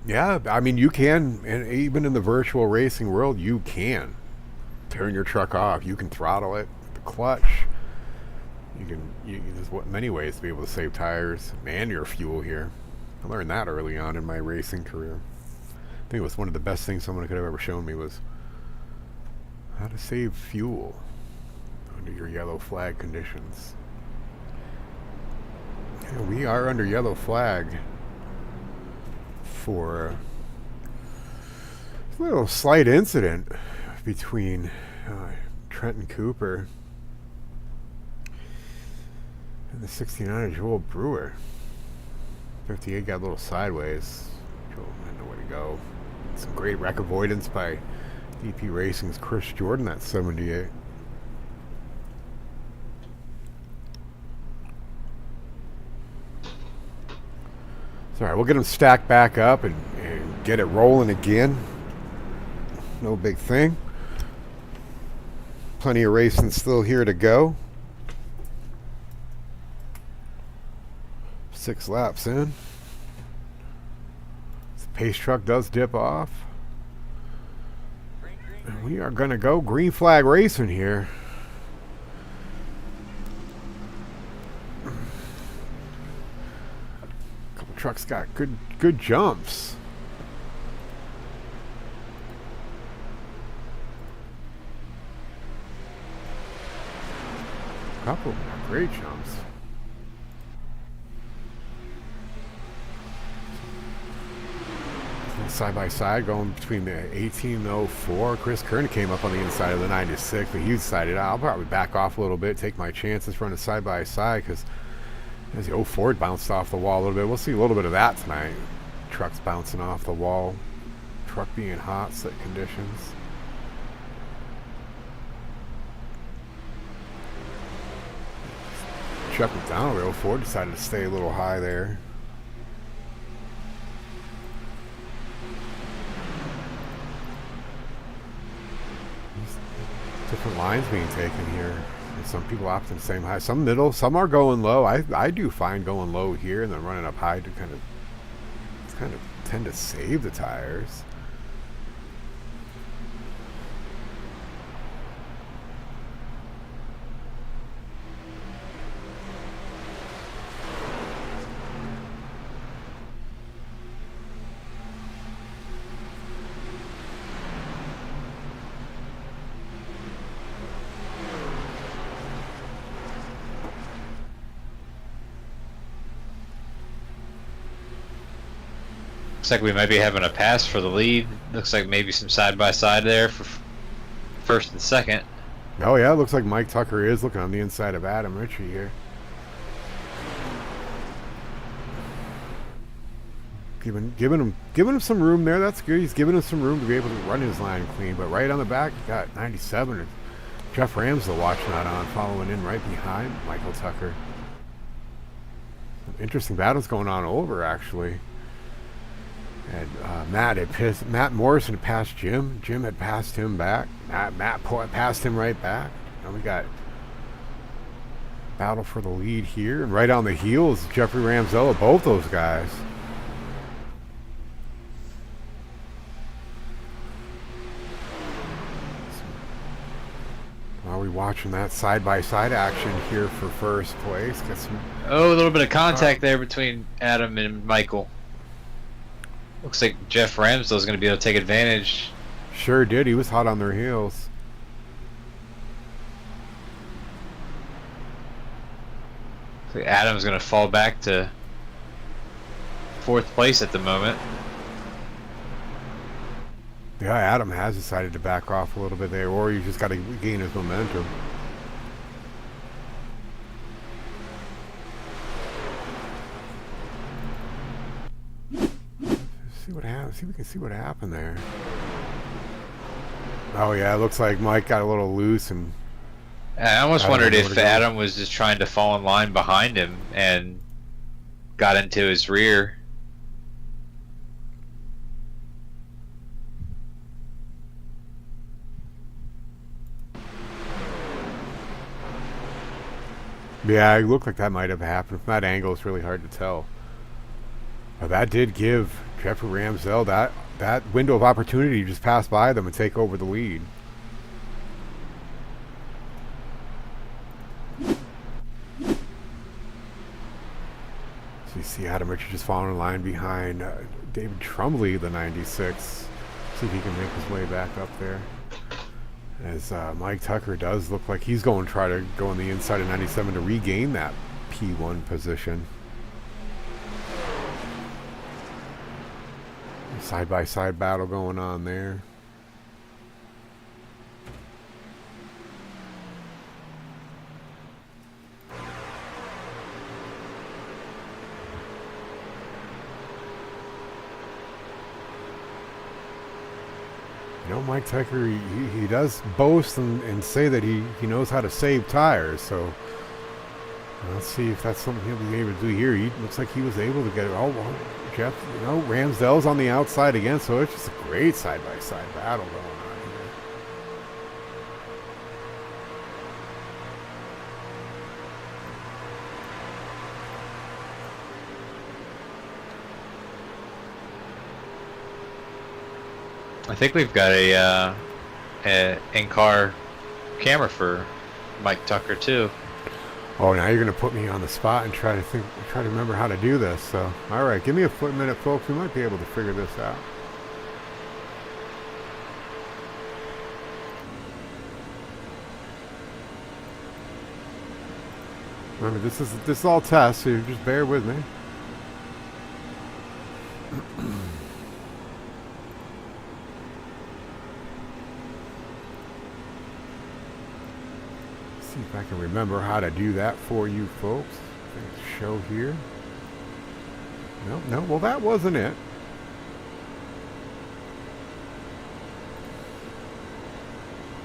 Yeah, I mean, you can, and even in the virtual racing world, you can turn your truck off. You can throttle it with the clutch. There's many ways to be able to save tires and your fuel here. I learned that early on in my racing career. I think it was one of the best things someone could have ever shown me was how to save fuel under your yellow flag conditions. Yeah, we are under yellow flag for a little slight incident between Trenton Cooper and the 69 Joel Brewer. 58 got a little sideways. Joel had nowhere to go. Some great wreck avoidance by DP Racing's Chris Jordan at 78. It's alright, we'll get them stacked back up and get it rolling again. No big thing. Plenty of racing still here to go. 6 laps in. The pace truck does dip off. And we are going to go green flag racing here. Couple trucks got good jumps. Couple great jumps. side by side going between the 1804. Chris Kern came up on the inside of the 96, but he decided I'll probably back off a little bit, take my chances running side by side, because as the 04 bounced off the wall a little bit. We'll see a little bit of that tonight. Trucks bouncing off the wall, truck being hot, slick conditions. Chuck McDonald, the 04, decided to stay a little high there. Different lines being taken here. And some people opt in the same high. Some middle, some are going low. I do find going low here and then running up high to kind of tend to save the tires. Looks like we might be having a pass for the lead. Looks like maybe some side by side there for first and second. Oh yeah, it looks like Mike Tucker is looking on the inside of Adam Ritchie here. Giving him some room there. That's good. He's giving him some room to be able to run his line clean. But right on the back, you got 97. Jeff Ramsdell watching that on, following in right behind Michael Tucker. Some interesting battles going on over actually. And Matt Morrison had passed Jim. Jim had passed him back. Matt passed him right back. And we got battle for the lead here. And right on the heels, Jeffrey Ramsdell, both those guys. Are we watching that side-by-side action here for first place? Got some, a little bit of contact there between Adam and Michael. Looks like Jeff Ramsdell is going to be able to take advantage. Sure did. He was hot on their heels. So Adam's going to fall back to fourth place at the moment. Yeah, Adam has decided to back off a little bit there, or he's just got to gain his momentum. See what happens. See if we can see what happened there. Oh yeah, it looks like Mike got a little loose, and I almost wondered if Adam was just trying to fall in line behind him and got into his rear. Yeah, it looked like that might have happened. From that angle, it's really hard to tell. But that did give Jeffrey Ramsdell that window of opportunity to just pass by them and take over the lead. So you see Adam Richards just falling in line behind David Trumley, the 96. See if he can make his way back up there. As Mike Tucker does look like he's going to try to go on the inside of 97 to regain that P1 position. Side-by-side battle going on there. You know, Mike Tucker, he does boast and say that he knows how to save tires, so let's see if that's something he'll be able to do here. He looks like he was able to get it. Oh, well, Jeff, you know, Ramsdell's on the outside again, so it's just a great side-by-side battle going on here. I think we've got a in-car camera for Mike Tucker too. Oh, now you're going to put me on the spot and try to remember how to do this. So, all right, give me a minute, folks. We might be able to figure this out. Remember, this is all tests, so you just bear with me. If I can remember how to do that for you folks. Show here. No, no, well that wasn't it.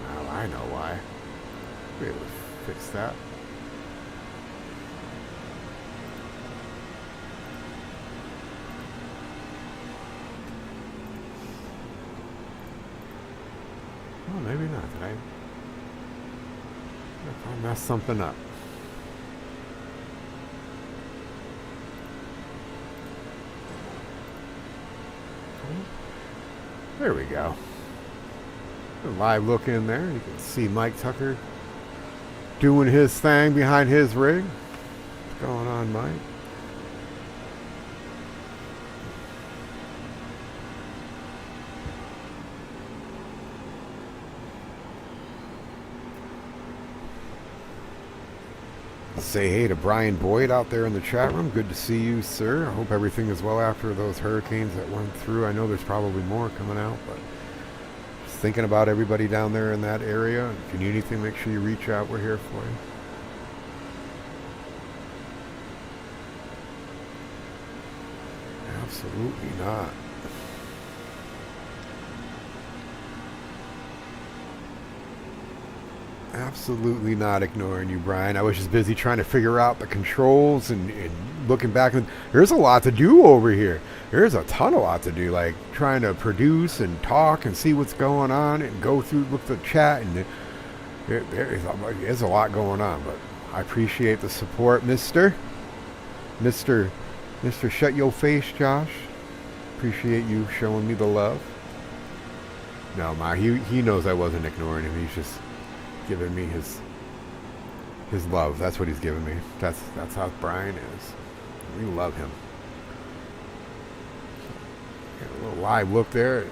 Oh, I know why. Be able to fix that. Well, maybe not. Did I? If I messed something up. There we go. A live look in there. You can see Mike Tucker doing his thing behind his rig. What's going on, Mike? Say hey to Brian Boyd out there in the chat room. Good to see you, sir. I hope everything is well after those hurricanes that went through. I know there's probably more coming out, but just thinking about everybody down there in that area. If you need anything, make sure you reach out. We're here for you. Absolutely not. Absolutely not ignoring you, Brian. I was just busy trying to figure out the controls and looking back. And there's a lot to do over here. There's a ton of lot to do, like trying to produce and talk and see what's going on and go through, look at the chat. And there's a lot going on, but I appreciate the support, Mr. Shut Your Face, Josh. Appreciate you showing me the love. No, he knows I wasn't ignoring him. He's just giving me his love. That's what he's giving me. That's how Brian is. We love him. Got a little live look there.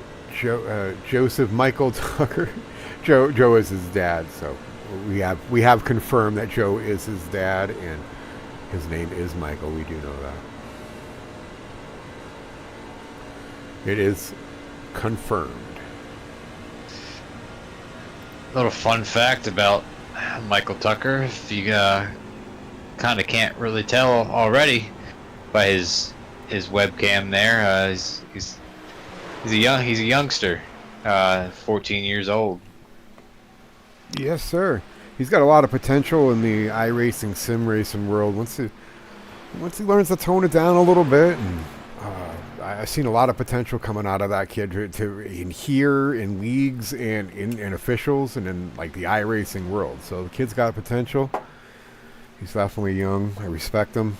Joseph Michael Tucker. Joe is his dad, so we have confirmed that Joe is his dad, and his name is Michael. We do know that. It is confirmed. Little fun fact about Michael Tucker, if you kind of can't really tell already by his webcam there, he's a youngster, 14 years old. Yes, sir. He's got a lot of potential in the iRacing sim racing world. Once he learns to tone it down a little bit, and I've seen a lot of potential coming out of that kid in leagues and in officials and in like the iRacing world. So the kid's got potential. He's definitely young. I respect him.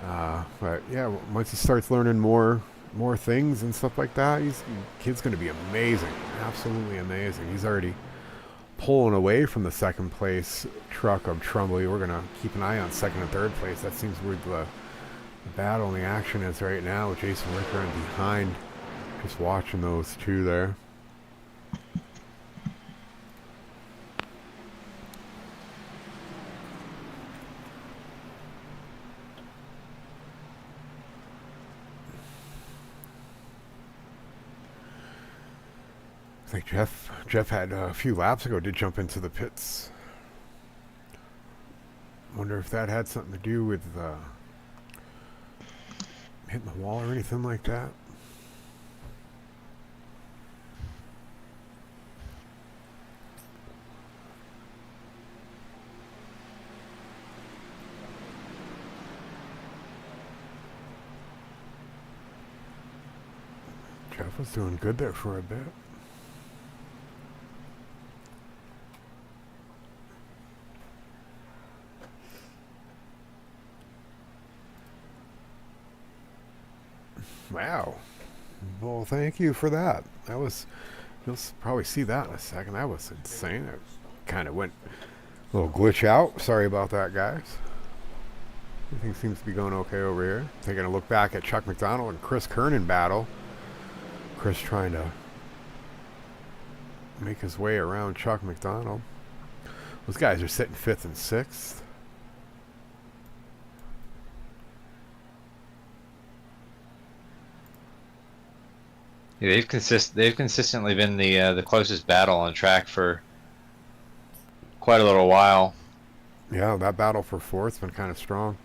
But yeah, once he starts learning more things and stuff like that, kid's going to be amazing. Absolutely amazing. He's already pulling away from the second place truck of Trumbull. We're going to keep an eye on second and third place. That seems where the battle and the action is right now, with Jason Ricker and behind. Just watching those two there. I think Jeff had a few laps ago did jump into the pits. Wonder if that had something to do with hitting the wall or anything like that. Jeff was doing good there for a bit. Wow. Well, thank you for that. That was, you'll probably see that in a second. That was insane. It kind of went a little glitch out. Sorry about that, guys. Everything seems to be going okay over here. Taking a look back at Chuck McDonald and Chris Kernan battle. Chris trying to make his way around Chuck McDonald. Those guys are sitting 5th and 6th. Yeah, they've consistently been the closest battle on track for quite a little while. Yeah, that battle for fourth's been kind of strong.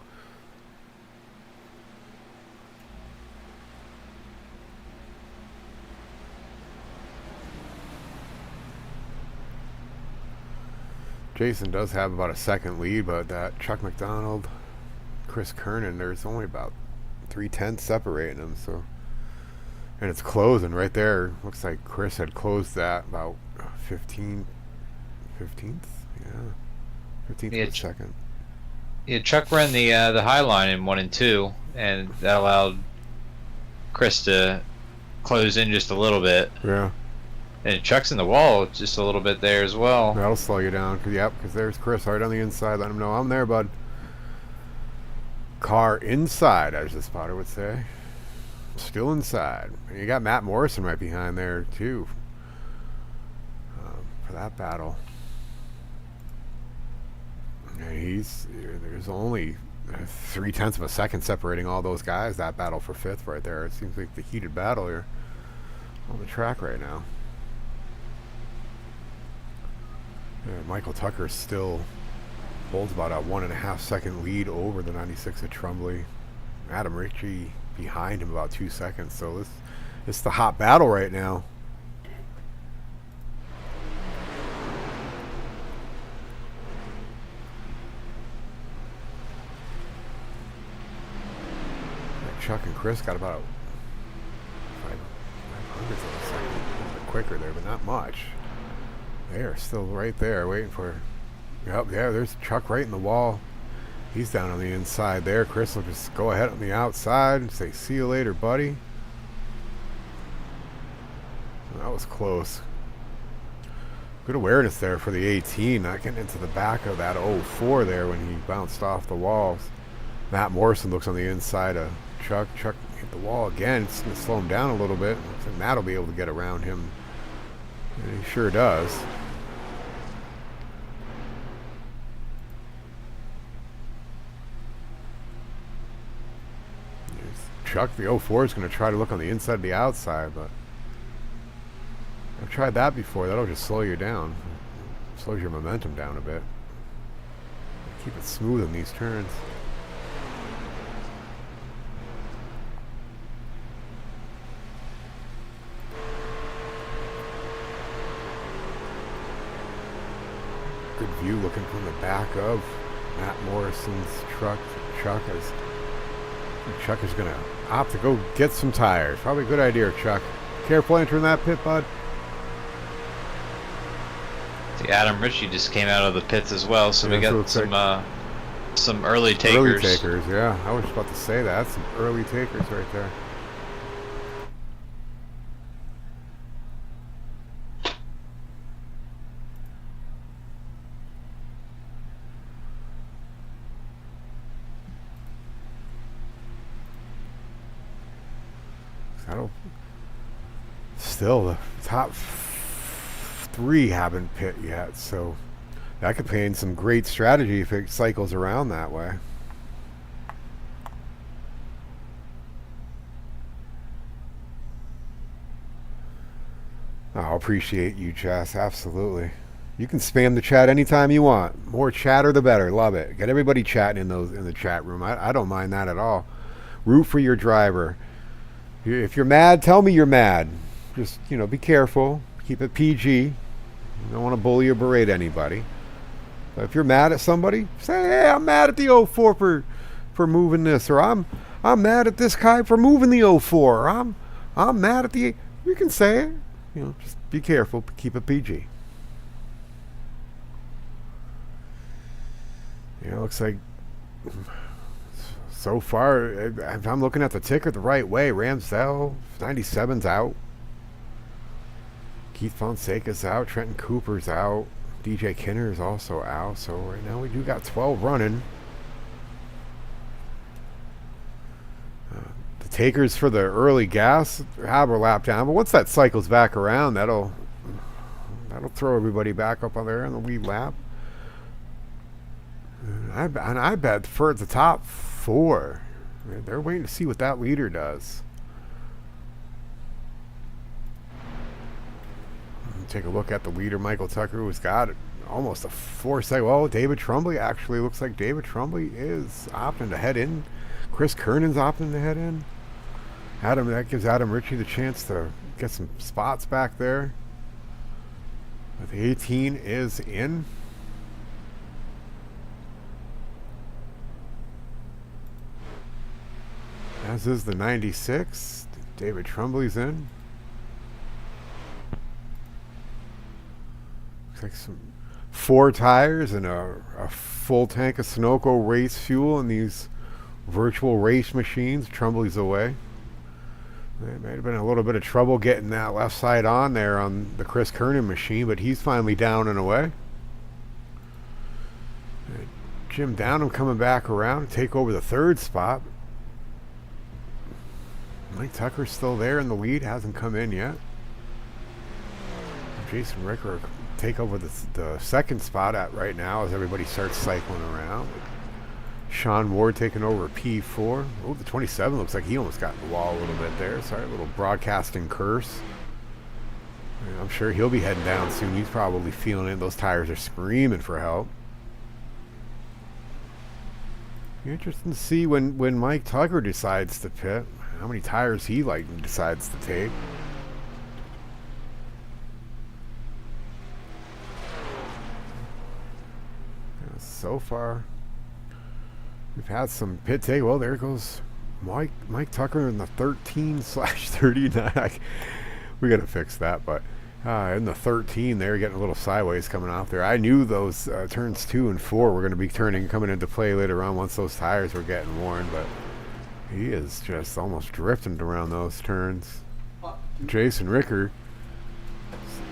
Jason does have about a second lead, but that Chuck McDonald, Chris Kernan, there's only about 3/10 separating them. So, and it's closing right there. Looks like Chris had closed that about 15th, yeah, 15th Yeah, of a second. Yeah, Chuck ran the high line in 1 and 2, and that allowed Chris to close in just a little bit. Yeah, And Chuck's in the wall just a little bit there as well. that'll slow you down. Because there's Chris right on the inside. Let him know I'm there, bud. Car inside, as the spotter would say. Still inside. And you got Matt Morrison right behind there too, for that battle. And there's only 3/10 of a second separating all those guys. That battle for fifth right there. It seems like the heated battle here on the track right now. Yeah, Michael Tucker still holds about a 1.5 second lead over the 96 at Trumbull. Adam Ritchie behind him about 2 seconds. So this is the hot battle right now. Chuck and Chris got about 500 of a second. A little bit quicker there, but not much. They are still right there waiting for... Yep, yeah, there's Chuck right in the wall. He's down on the inside there. Chris will just go ahead on the outside and say, see you later, buddy. That was close. Good awareness there for the 18, not getting into the back of that 04 there when he bounced off the walls. Matt Morrison looks on the inside of Chuck. Chuck hit the wall again. It's going to slow him down a little bit. And Matt will be able to get around him. And he sure does. Chuck, the 04 is going to try to look on the inside of the outside, but I've tried that before. That'll just slow you down. Slows your momentum down a bit. Keep it smooth in these turns. Good view looking from the back of Matt Morrison's truck. Chuck is going to opt to go get some tires. Probably a good idea, Chuck. Careful entering that pit, bud. See, Adam Ritchie just came out of the pits as well, so Yeah, we got some early takers. Early takers, yeah. I was about to say that. That's some early takers right there. Still, the top three haven't pit yet, so that could pay in some great strategy if it cycles around that way. I'll appreciate you, Jess. Absolutely. You can spam the chat anytime you want. More chatter, the better. Love it. Get everybody chatting in the chat room. I don't mind that at all. Root for your driver. If you're mad, tell me you're mad. Just, be careful. Keep it PG. You don't want to bully or berate anybody. But if you're mad at somebody, say, hey, I'm mad at the 04 for moving this. Or I'm mad at this guy for moving the 04. Or I'm mad at the... You can say it. Just be careful. Keep it PG. Looks like... So far, if I'm looking at the ticker the right way, Ramsdell, 97's out. Keith Fonseca's out. Trenton Cooper's out. DJ Kinner is also out. So right now we do got 12 running. The takers for the early gas have a lap down. But once that cycles back around, that'll throw everybody back up on there on the lead lap. And I bet for the top four, they're waiting to see what that leader does. Take a look at the leader, Michael Tucker, who's got almost a 4-second. Well, David Trumbley actually looks like David Trumbley is opting to head in. Chris Kernan's opting to head in. That gives Adam Ritchie the chance to get some spots back there. But the 18 is in. As is the 96. David Trumbley's in. Looks like some 4 tires and a full tank of Sunoco race fuel in these virtual race machines. Trumbley's away. There might have been a little bit of trouble getting that left side on there on the Chris Kernan machine, but he's finally down and away. Jim Downham coming back around to take over the 3rd spot. Mike Tucker's still there in the lead, hasn't come in yet. Jason Ricker take over the 2nd spot at right now as everybody starts cycling around. Sean Ward taking over P4. Oh, the 27 looks like he almost got in the wall a little bit there. Sorry, a little broadcasting curse. I'm sure he'll be heading down soon. He's probably feeling it. Those tires are screaming for help. Interesting to see when Mike Tucker decides to pit, how many tires he decides to take. So far, we've had some pit take. Well, there goes Mike Tucker in the 13/39. We got to fix that, but in the 13 there, getting a little sideways coming off there. I knew those turns 2 and 4 were going to be coming into play later on once those tires were getting worn, but he is just almost drifting around those turns. Jason Ricker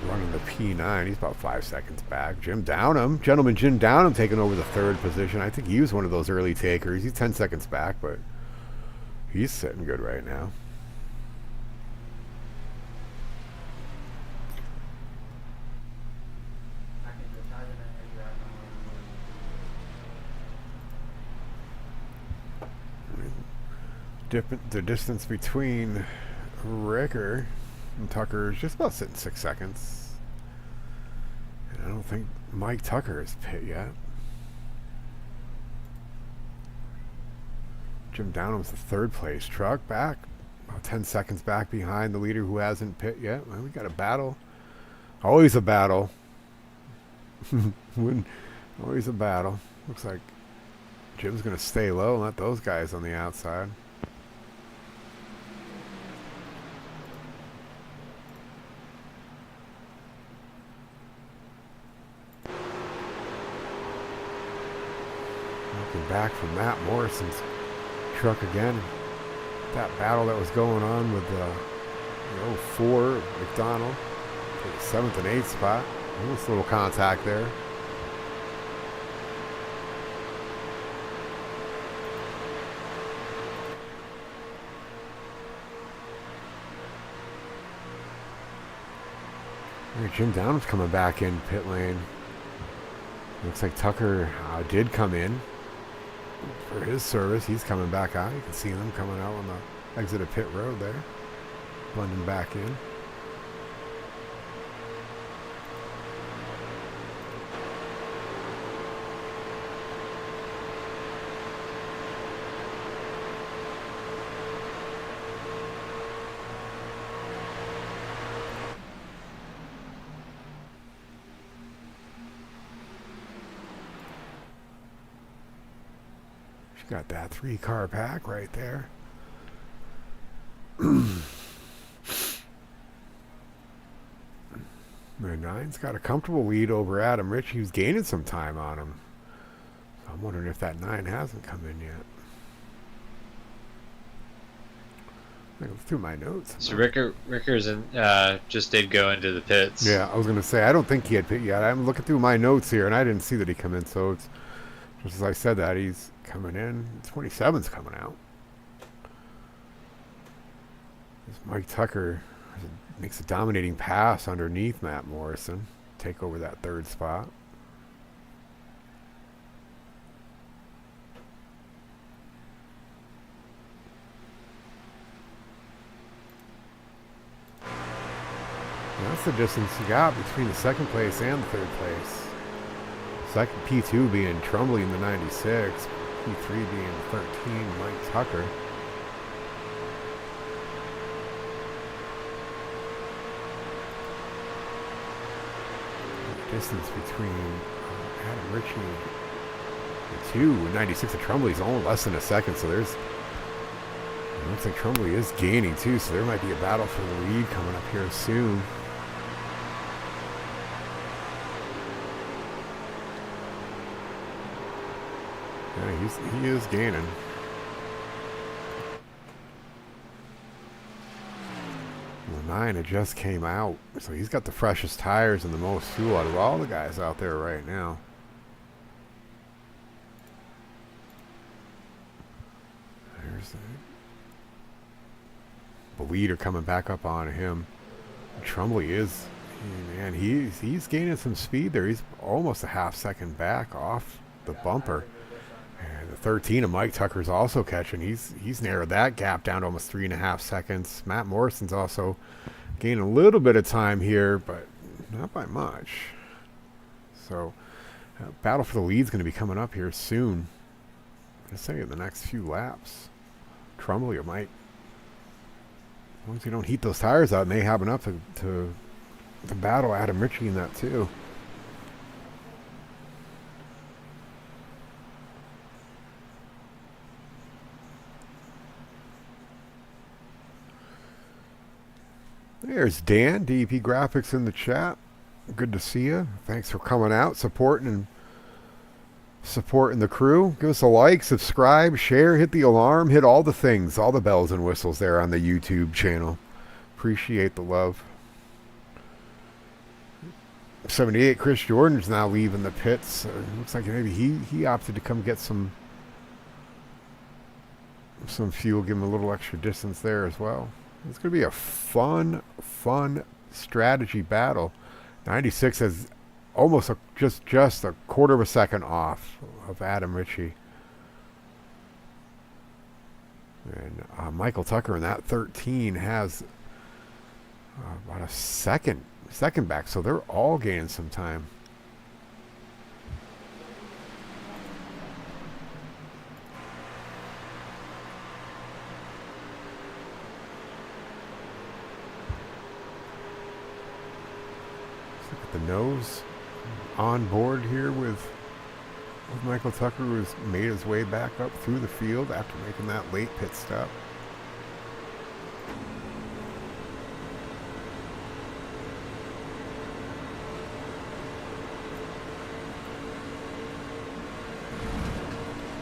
running the P9. He's about 5 seconds back. Jim Downham, Jim Downham taking over the 3rd position. I think he was one of those early takers. He's 10 seconds back, but he's sitting good right now. The distance between Ricker and Tucker is just about sitting 6 seconds. And I don't think Mike Tucker has pit yet. Jim Downham's the 3rd place truck, back about 10 seconds back behind the leader who hasn't pit yet. Well, we got a battle. Always a battle. Always a battle. Looks like Jim's going to stay low and let those guys on the outside. Back from Matt Morrison's truck again. That battle that was going on with the 04 McDonald for the 7th and 8th spot. Almost a little contact there. Jim Downham's coming back in pit lane. Looks like Tucker did come in for his service. He's coming back out. You can see them coming out on the exit of pit road there, blending back in. Got that 3-car pack right there. The 9's got a comfortable lead over Adam Rich. He was gaining some time on him. So I'm wondering if that 9 hasn't come in yet. I go through my notes. So Ricker's just did go into the pits. Yeah, I was going to say, I don't think he had pit yet. I'm looking through my notes here, and I didn't see that he come in. So it's just as I said that, he's coming in. 27's coming out. This Mike Tucker makes a dominating pass underneath Matt Morrison. Take over that 3rd spot. And that's the distance you got between the 2nd place and the 3rd place. Second P2 being Trumley in the 96. P3 being 13, Mike Tucker. Distance between Adam Ritchie and 2 and 96 of Trumley is only less than a second, so there's, it looks like Trumley is gaining too, so there might be a battle for the lead coming up here soon. Yeah, he is gaining. The 9, it just came out, so he's got the freshest tires and the most fuel out of all the guys out there right now. There's the leader coming back up on him. Trumley is, man, he's gaining some speed there. He's almost a half second back off the bumper. And the 13 of Mike Tucker's also catching. He's narrowed that gap down to almost 3.5 seconds. Matt Morrison's also gaining a little bit of time here, but not by much. So, battle for the lead's going to be coming up here soon. I'm going to say in the next few laps. Trumley or Mike, as long as you don't heat those tires out, may have enough to battle Adam Ritchie in that too. There's Dan, DEP Graphics in the chat. Good to see you. Thanks for coming out, supporting the crew. Give us a like, subscribe, share, hit the alarm, hit all the things, all the bells and whistles there on the YouTube channel. Appreciate the love. 78, Chris Jordan's now leaving the pits. Looks like maybe he opted to come get some fuel, give him a little extra distance there as well. It's going to be a fun strategy battle. 96 has almost just a quarter of a second off of Adam Ritchie. And Michael Tucker in that 13 has about a second back, so they're all gaining some time. The nose on board here with Michael Tucker, who has made his way back up through the field after making that late pit stop.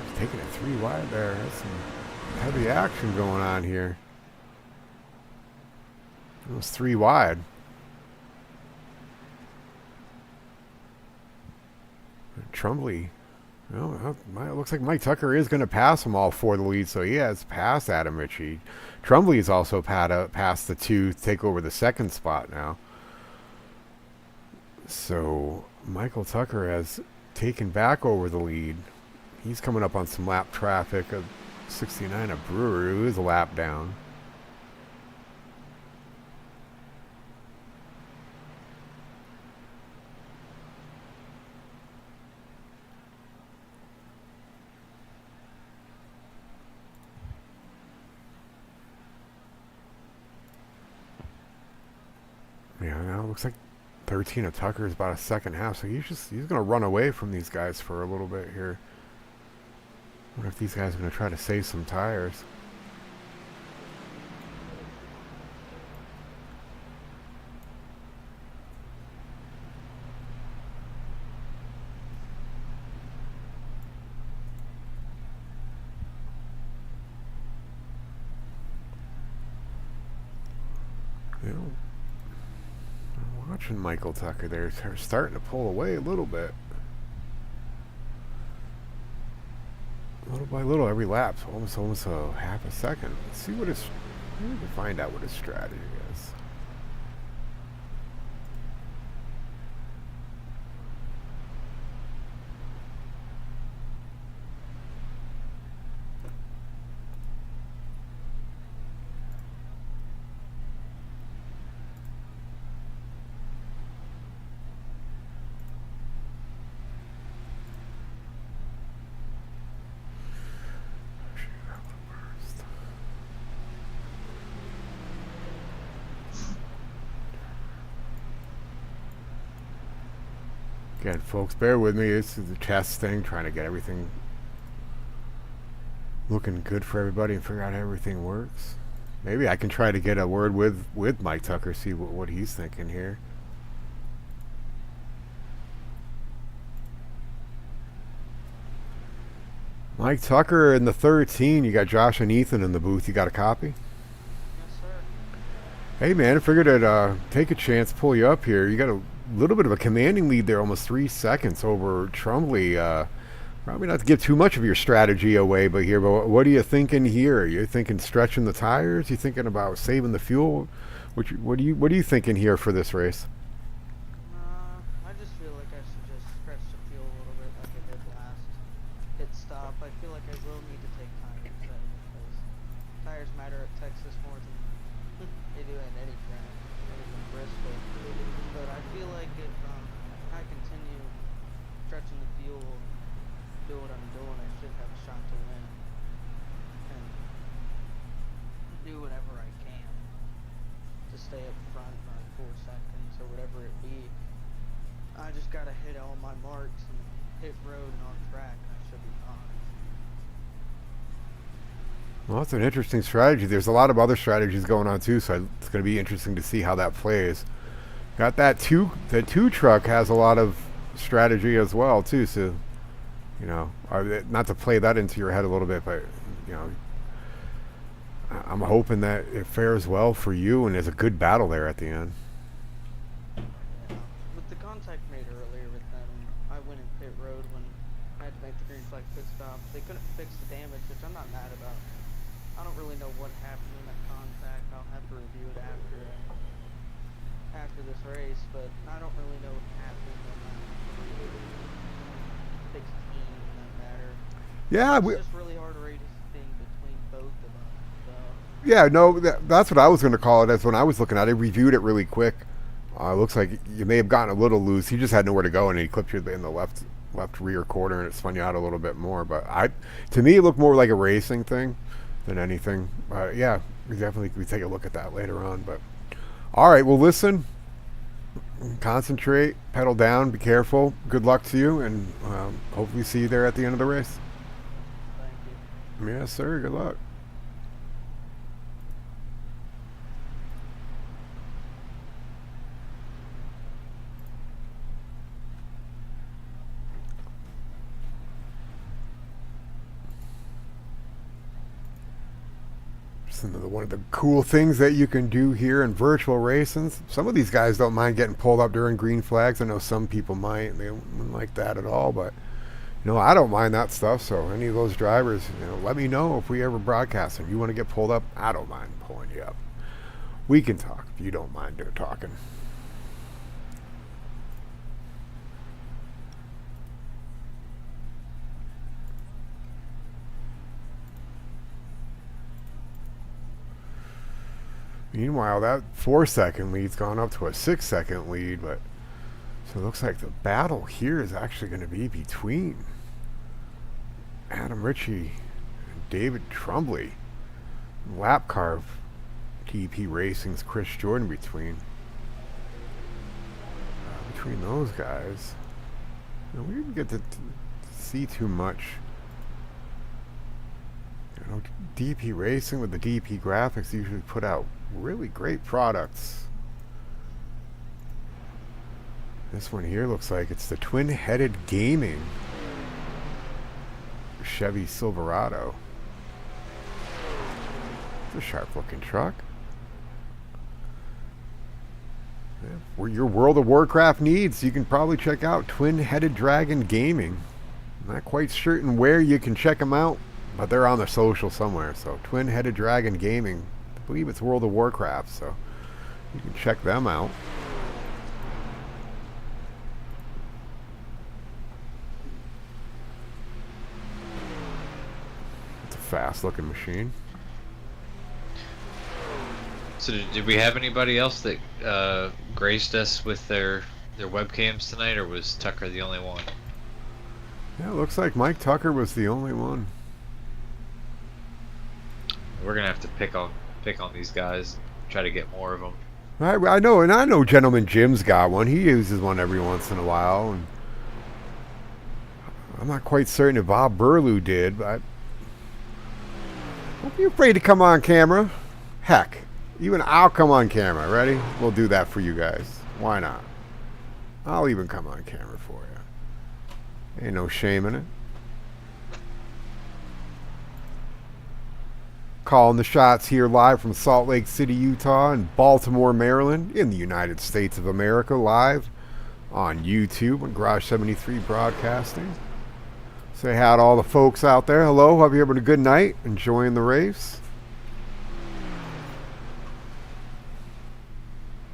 He's taking it 3 wide there. That's some heavy action going on here. It was 3 wide. Trumley, well, it looks like Mike Tucker is going to pass them all for the lead, so he has passed Adam Ritchie. Trumley is also passed the 2 to take over the second spot now. So Michael Tucker has taken back over the lead. He's coming up on some lap traffic of 69 of Brewer, who is a lap down. Yeah, now it looks like 13 of Tucker is about a second half, so he's going to run away from these guys for a little bit here. I wonder if these guys are going to try to save some tires. You know, I'm watching Michael Tucker there. They're starting to pull away a little bit. Little by little, every lap, almost a half a second. Let's see what his. We need to find out what his strategy is. Again, folks, bear with me. This is the test thing, trying to get everything looking good for everybody and figure out how everything works. Maybe I can try to get a word with Mike Tucker, see what he's thinking here. Mike Tucker in the 13. You got Josh and Ethan in the booth. You got a copy? Yes, sir. Hey, man, I figured I'd take a chance, pull you up here. You got a little bit of a commanding lead there, almost 3 seconds over Trumley. Probably not to give too much of your strategy away, but what are you thinking here? Are you thinking stretching the tires? You thinking about saving the fuel? What are you thinking here for this race? I just feel like I should just stretch the fuel a little bit like I did last pit stop. I feel like I will need to take tires though, because tires matter at Texas more than they do at any track, even Bristol. But I feel like if I continue stretching the fuel, do what I'm doing, I should have a shot to win and do whatever I can to stay up front by 4 seconds or whatever it be. I just gotta hit all my marks and hit road and on track, and I should be fine. Well, that's an interesting strategy. There's a lot of other strategies going on too, so it's going to be interesting to see how that plays. Got that two truck has a lot of strategy as well too, so you know, not to play that into your head a little bit, but you know, I'm hoping that it fares well for you and there's a good battle there at the end. Yeah. With the contact made earlier with them, I went in pit road when I had to make the green flag pit stop. They couldn't fix the damage, which I'm not mad about. I don't really know what happened in that contact. I'll have to review it after this race, but I don't really know what happened in that 16 in that matter. Yeah, It's just really hard racing between both of us. So. yeah, no, that's what I was going to call it. As when I was looking at it, reviewed it really quick. Looks like you may have gotten a little loose. He just had nowhere to go, and he clipped you in the left rear quarter, and it spun you out a little bit more. But to me, it looked more like a racing thing than anything. Yeah, we definitely could take a look at that later on. But all right, well, listen, concentrate, pedal down, be careful. Good luck to you, and hopefully see you there at the end of the race. Thank you. Yes, sir. Good luck. One of the cool things that you can do here in virtual racing. Some of these guys don't mind getting pulled up during green flags. I know some people might. They wouldn't like that at all, but you know, I don't mind that stuff. So any of those drivers, you know, let me know if we ever broadcast. If you want to get pulled up, I don't mind pulling you up. We can talk if you don't mind talking. Meanwhile, that 4-second lead's gone up to a 6-second lead, but so it looks like the battle here is actually going to be between Adam Ritchie and David Trumley. Lap car TP Racing's Chris Jordan between those guys. You know, we didn't get to see too much. You know, DP Racing with the DP graphics usually put out really great products. This one here looks like it's the twin-headed gaming Chevy Silverado. It's a sharp-looking truck. Yeah, for your World of Warcraft needs, you can probably check out Twin-Headed Dragon Gaming. I'm not quite certain where you can check them out, but they're on the social somewhere. So Twin-Headed Dragon Gaming, I believe it's World of Warcraft, so you can check them out. It's a fast-looking machine. So did we have anybody else that graced us with their webcams tonight, or was Tucker the only one? Yeah, it looks like Mike Tucker was the only one. We're gonna have to pick on these guys, try to get more of them. I know, and I know Gentleman Jim's got one. He uses one every once in a while, and I'm not quite certain if Bob Burlew did, but don't be afraid to come on camera. Heck, even I'll come on camera. Ready? We'll do that for you guys. Why not? I'll even come on camera for you. Ain't no shame in it. Calling the shots here live from Salt Lake City, Utah, and Baltimore, Maryland, in the United States of America, live on YouTube and Garage 73 Broadcasting. Say hi to all the folks out there. Hello, hope you're having a good night, enjoying the race.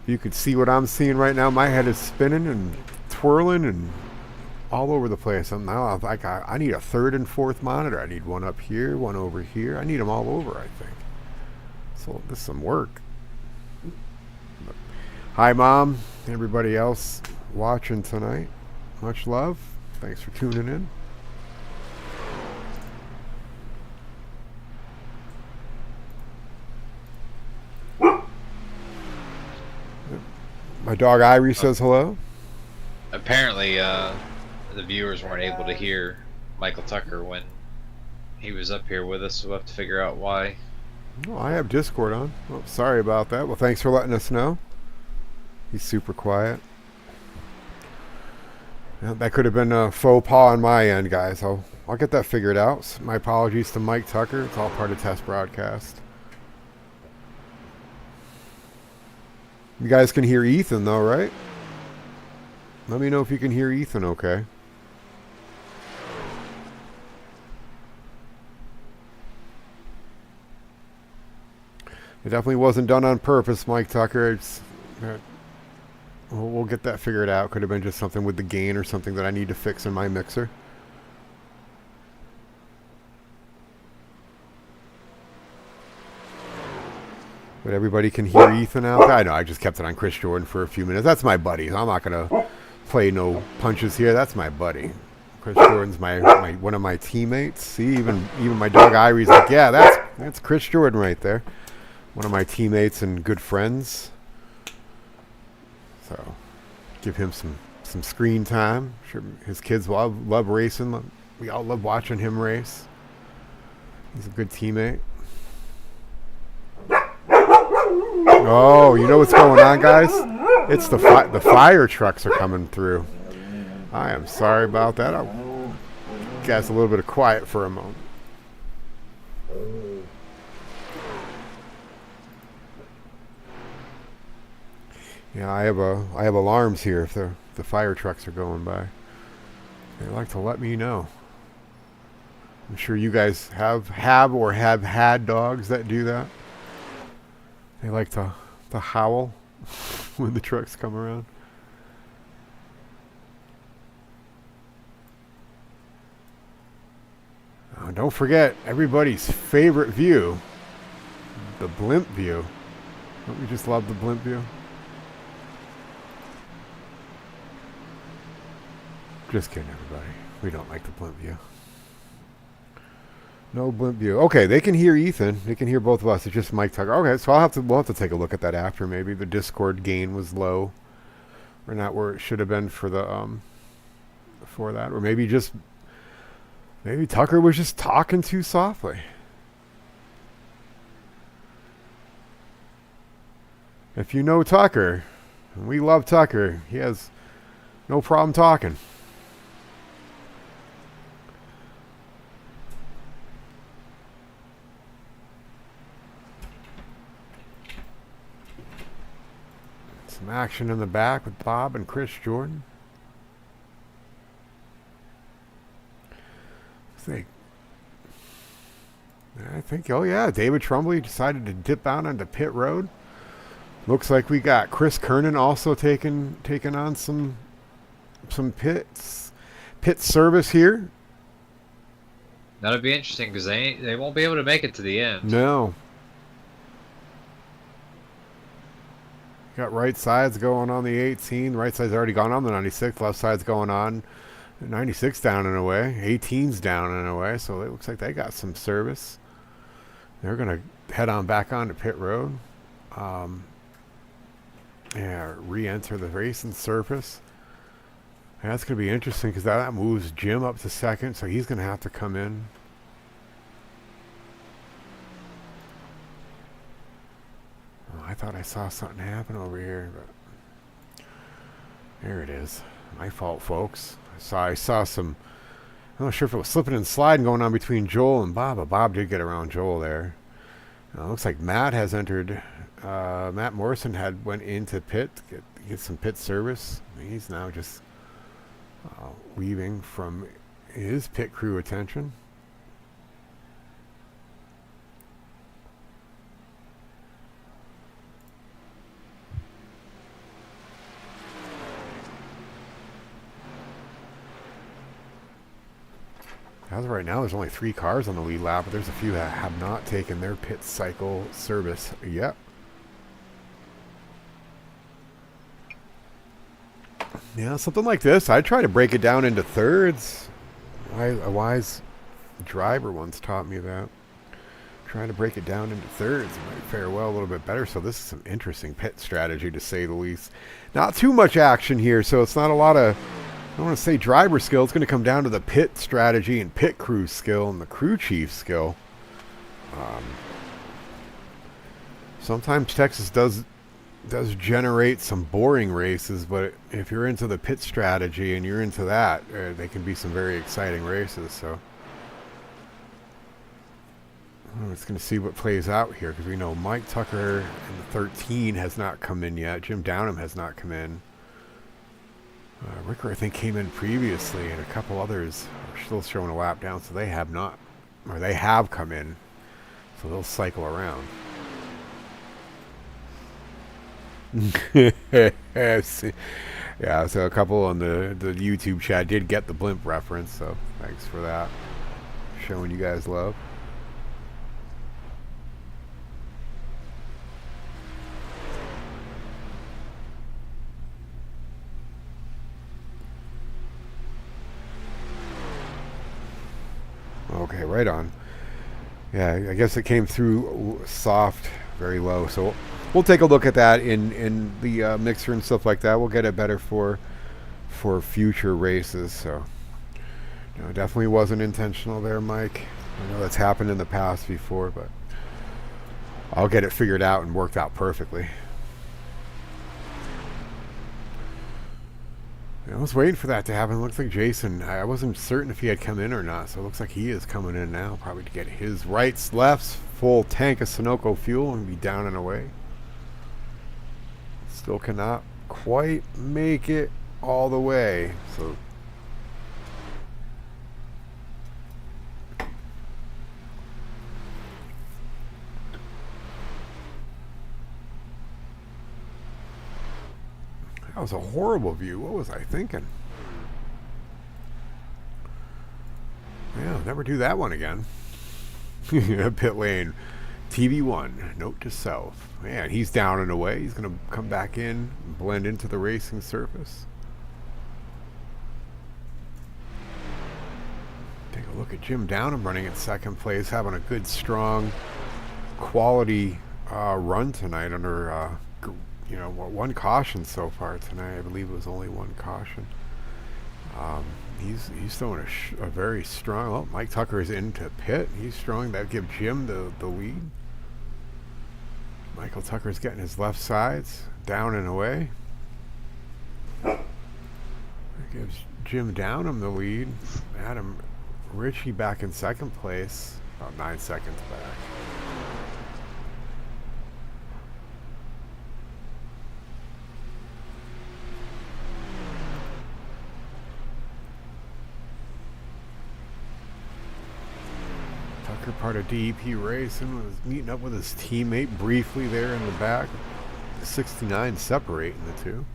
You could see what I'm seeing right now. My head is spinning and twirling and all over the place. I'm now like I need a third and fourth monitor. I need one up here, one over here. I need them all over, I think. So this is some work. Hi, Mom. Everybody else watching tonight. Much love. Thanks for tuning in. My dog Irie says hello. Apparently, the viewers weren't able to hear Michael Tucker when he was up here with us, so we'll have to figure out why. Oh, I have Discord on. Oh, sorry about that. Well, thanks for letting us know. He's super quiet. Yeah, that could have been a faux pas on my end, guys. I'll get that figured out. My apologies to Mike Tucker. It's all part of test broadcast. You guys can hear Ethan, though, right? Let me know if you can hear Ethan okay. It definitely wasn't done on purpose, Mike Tucker. We'll get that figured out. Could have been just something with the gain or something that I need to fix in my mixer. But everybody can hear Ethan out there. I know, I just kept it on Chris Jordan for a few minutes. That's my buddy. I'm not going to play no punches here. That's my buddy. Chris Jordan's my one of my teammates. See, even my dog Irie's like, yeah, that's Chris Jordan right there. One of my teammates and good friends. So, give him some screen time. Sure, his kids love racing. We all love watching him race. He's a good teammate. Oh, you know what's going on, guys? It's the fire trucks are coming through. I am sorry about that. I'll give guys a little bit of quiet for a moment. Yeah, I have alarms here if the fire trucks are going by. They like to let me know. I'm sure you guys have had dogs that do that. They like to howl when the trucks come around. Oh, don't forget everybody's favorite view, the blimp view. Don't we just love the blimp view? Just kidding, everybody. We don't like the blimp view. No blimp view. Okay, they can hear Ethan. They can hear both of us. It's just Mike Tucker. Okay, so we'll have to take a look at that after. Maybe the Discord gain was low, or not where it should have been for the for that, or maybe Tucker was just talking too softly. If you know Tucker, and we love Tucker, he has no problem talking. Some action in the back with Bob and Chris Jordan. I think, oh yeah, David Trumbley decided to dip out onto pit road. Looks like we got Chris Kernan also taking on some pit service here. That'll be interesting because they won't be able to make it to the end. No. Got right sides going on the 18. Right side's already gone on the 96. Left side's going on 96 down and away. 18's down and away. So it looks like they got some service. They're going to head on back onto pit road. Yeah, re-enter the racing surface. That's going to be interesting because that moves Jim up to second, so he's going to have to come in. Oh, I thought I saw something happen over here, but there it is. My fault, folks. I saw some. I'm not sure if it was slipping and sliding going on between Joel and Bob, but Bob did get around Joel there. Looks like Matt has entered. Matt Morrison went into pit to get some pit service. He's now just leaving from his pit crew attention. As of right now, there's only 3 cars on the lead lap, but there's a few that have not taken their pit cycle service yet. Yeah, something like this. I try to break it down into thirds. A wise driver once taught me that. Trying to break it down into thirds might fare well a little bit better. So this is some interesting pit strategy, to say the least. Not too much action here, so it's not a lot of, I don't want to say driver skill. It's going to come down to the pit strategy and pit crew skill and the crew chief skill. Sometimes Texas does generate some boring races, but if you're into the pit strategy and you're into that, they can be some very exciting races. So I'm just going to see what plays out here, because we know Mike Tucker in the 13 has not come in yet. Jim Downham has not come in. Ricker, I think, came in previously, and a couple others are still showing a lap down, so they have not, or they have come in, so they'll cycle around. Yeah, so a couple on the YouTube chat did get the blimp reference, so thanks for that. Showing you guys love. Okay, right on. Yeah, I guess it came through soft, very low, so we'll take a look at that in the mixer and stuff like that. We'll get it better for future races. So, definitely wasn't intentional there, Mike. I know that's happened in the past before, but I'll get it figured out and worked out perfectly. I was waiting for that to happen. It looks like Jason, I wasn't certain if he had come in or not, so it looks like he is coming in now, probably to get his rights, lefts, full tank of Sunoco fuel and be down and away. Still cannot quite make it all the way. So that was a horrible view. What was I thinking? Yeah, never do that one again. Pit lane. TV1, note to self. Man, he's down and away. He's going to come back in and blend into the racing surface. Take a look at Jim Downham running in second place, having a good, strong, quality run tonight under, one caution so far tonight. I believe it was only one caution. He's throwing a very strong. Oh, Mike Tucker is into pit. He's strong. That gives Jim the lead. Michael Tucker's getting his left sides down and away. That gives Jim Downham the lead. Adam Ritchie back in second place, about 9 seconds back. Part of DEP Racing was meeting up with his teammate briefly there in the back. The 69 separating the two.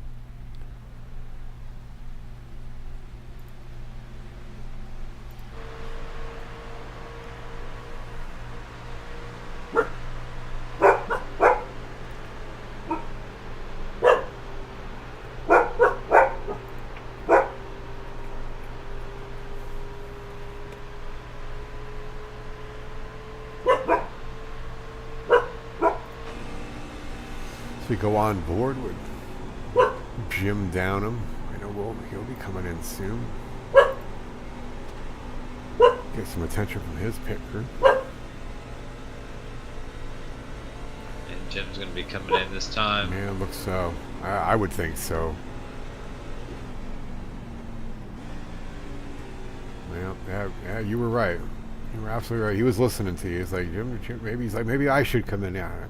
We go on board with Jim Downham I know he'll be coming in soon. Get some attention from his pit crew. And Jim's going to be coming in this time. Yeah, it looks so. I would think so. Yeah, you were right. You were absolutely right. He was listening to you. He's like, Jim, maybe I should come in. Yeah.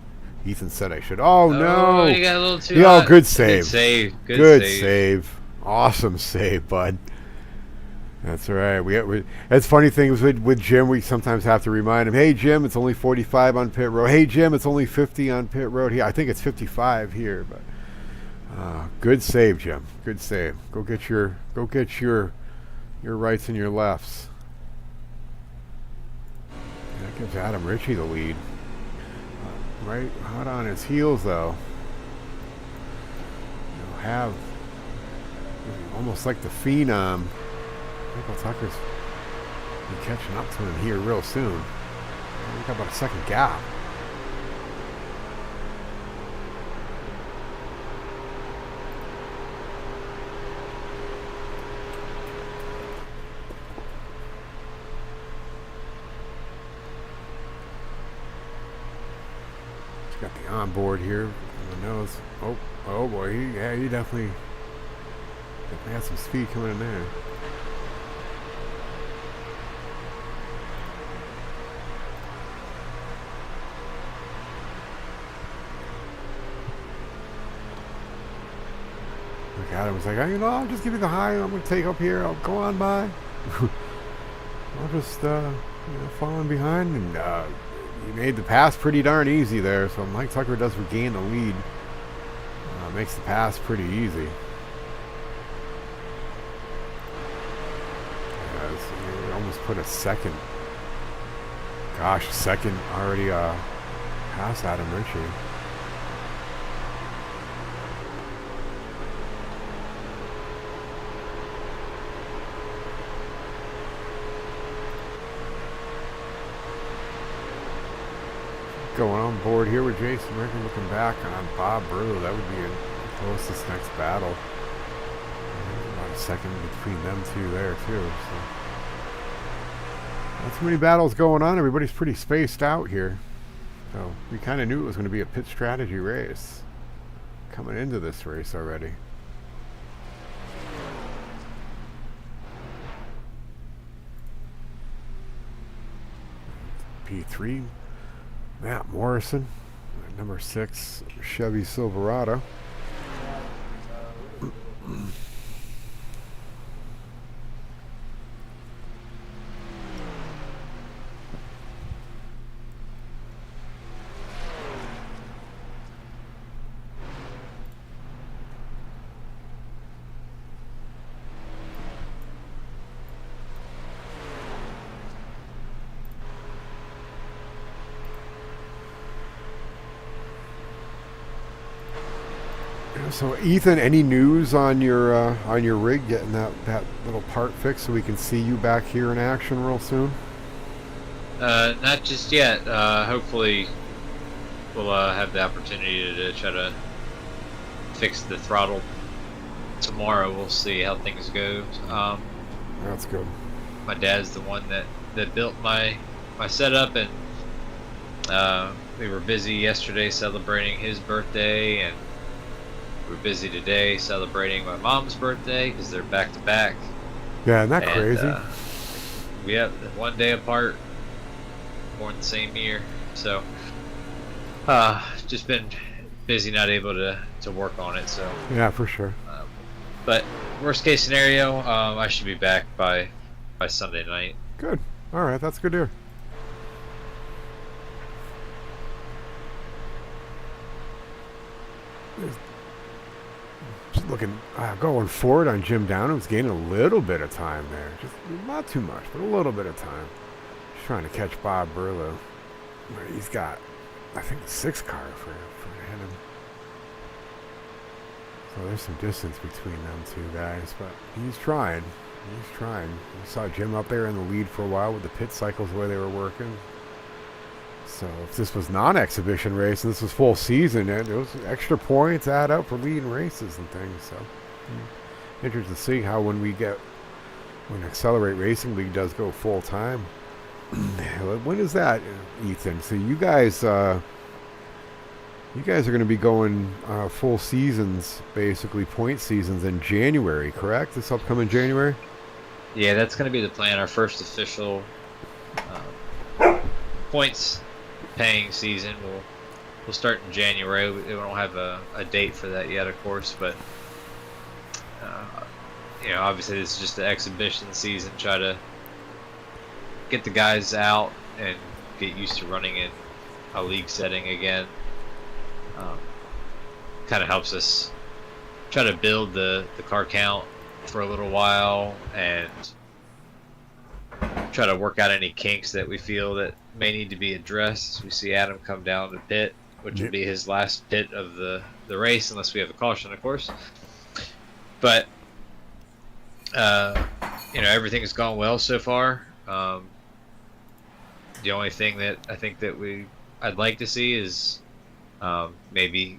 Ethan said I should. Oh, no. You got a little too Yeah, hot. good save. Good save. Good save. Awesome save, bud. That's all right. That's funny things with Jim. We sometimes have to remind him, hey, Jim, it's only 45 on pit road. Hey, Jim, it's only 50 on pit road here. I think it's 55 here, but good save, Jim. Good save. Go get your rights and your lefts. That gives Adam Ritchie the lead. Right hot on his heels, though. He'll have almost like the phenom. Michael Tucker's be catching up to him here real soon. We got about a second gap. Got the onboard here on the nose. Oh boy, he definitely had some speed coming in there. Look, Adam was like, I'll just give you the high. I'm gonna take up here. I'll go on by. I'll just falling behind and. He made the pass pretty darn easy there, so Mike Tucker does regain the lead. Makes the pass pretty easy. He almost put a second. Gosh, second already past Adam Ritchie. Going on board here with Jason Ricker, looking back on Bob Burlow. That would be a closest next battle. About a second between them two there too. So not too many battles going on. Everybody's pretty spaced out here. So we kind of knew it was going to be a pit strategy race coming into this race already. P3. Matt Morrison, number 6 Chevy Silverado. So Ethan, any news on your rig getting that little part fixed so we can see you back here in action real soon? Not just yet. Hopefully we'll have the opportunity to try to fix the throttle tomorrow. We'll see how things go. That's good. My dad's the one that built my setup, and we were busy yesterday celebrating his birthday, and we're busy today celebrating my mom's birthday because they're back to back. Yeah, isn't that crazy? We have one day apart, born the same year. So, just been busy, not able to work on it. So yeah, for sure. But worst case scenario, I should be back by Sunday night. Good. All right, that's good to hear. Looking, going forward on Jim Downham's gaining a little bit of time there. Just not too much, but a little bit of time. Just trying to catch Bob Burlow. He's got, I think, the 6 car for him. So there's some distance between them two guys, but he's trying. He's trying. We saw Jim up there in the lead for a while with the pit cycles the way they were working. So if this was non-exhibition race and this was full season, those extra points add up for leading races and things. So interested to see how when Xcelerate Racing League does go full time. When is that, Ethan? So you guys are going to be going full seasons, basically point seasons in January, correct? This upcoming January. Yeah, that's going to be the plan. Our first official points paying season will start in January. We don't have a date for that yet, of course, but obviously this is just the exhibition season. Try to get the guys out and get used to running in a league setting again. Kind of helps us try to build the car count for a little while and try to work out any kinks that we feel that may need to be addressed. We see Adam come down to pit, which would be his last pit of the race, unless we have a caution, of course. But everything's gone well so far. The only thing that I think that I'd like to see is maybe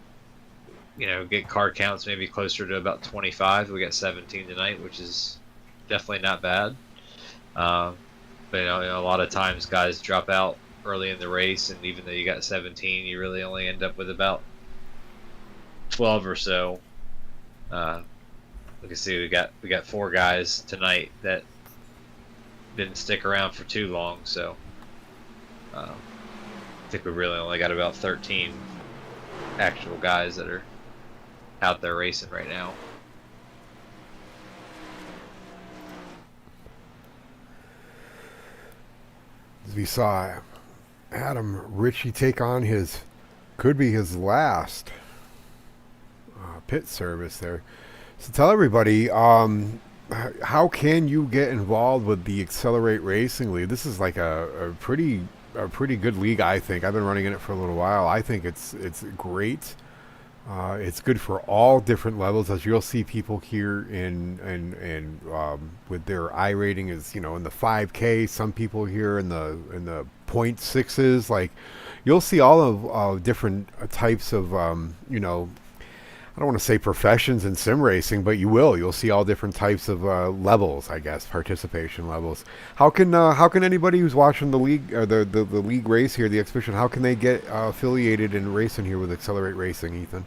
get car counts maybe closer to about 25. We got 17 tonight, which is definitely not bad. But a lot of times guys drop out early in the race, and even though you got 17, you really only end up with about 12 or so. We can see we got 4 guys tonight that didn't stick around for too long, so I think we really only got about 13 actual guys that are out there racing right now. As we saw Adam Ritchie take on could be his last pit service there. So tell everybody, how can you get involved with the Xcelerate Racing League? This is like a pretty good league, I think. I've been running in it for a little while. I think it's great. It's good for all different levels, as you'll see people here in with their I rating is in the 5K. Some people here in the 0.6s. Like you'll see all of different types of I don't want to say professions in sim racing, but you'll see all different types of levels, I guess, participation levels. How can anybody who's watching the league or the league race here, the exhibition, how can they get affiliated and racing here with Xcelerate Racing, Ethan?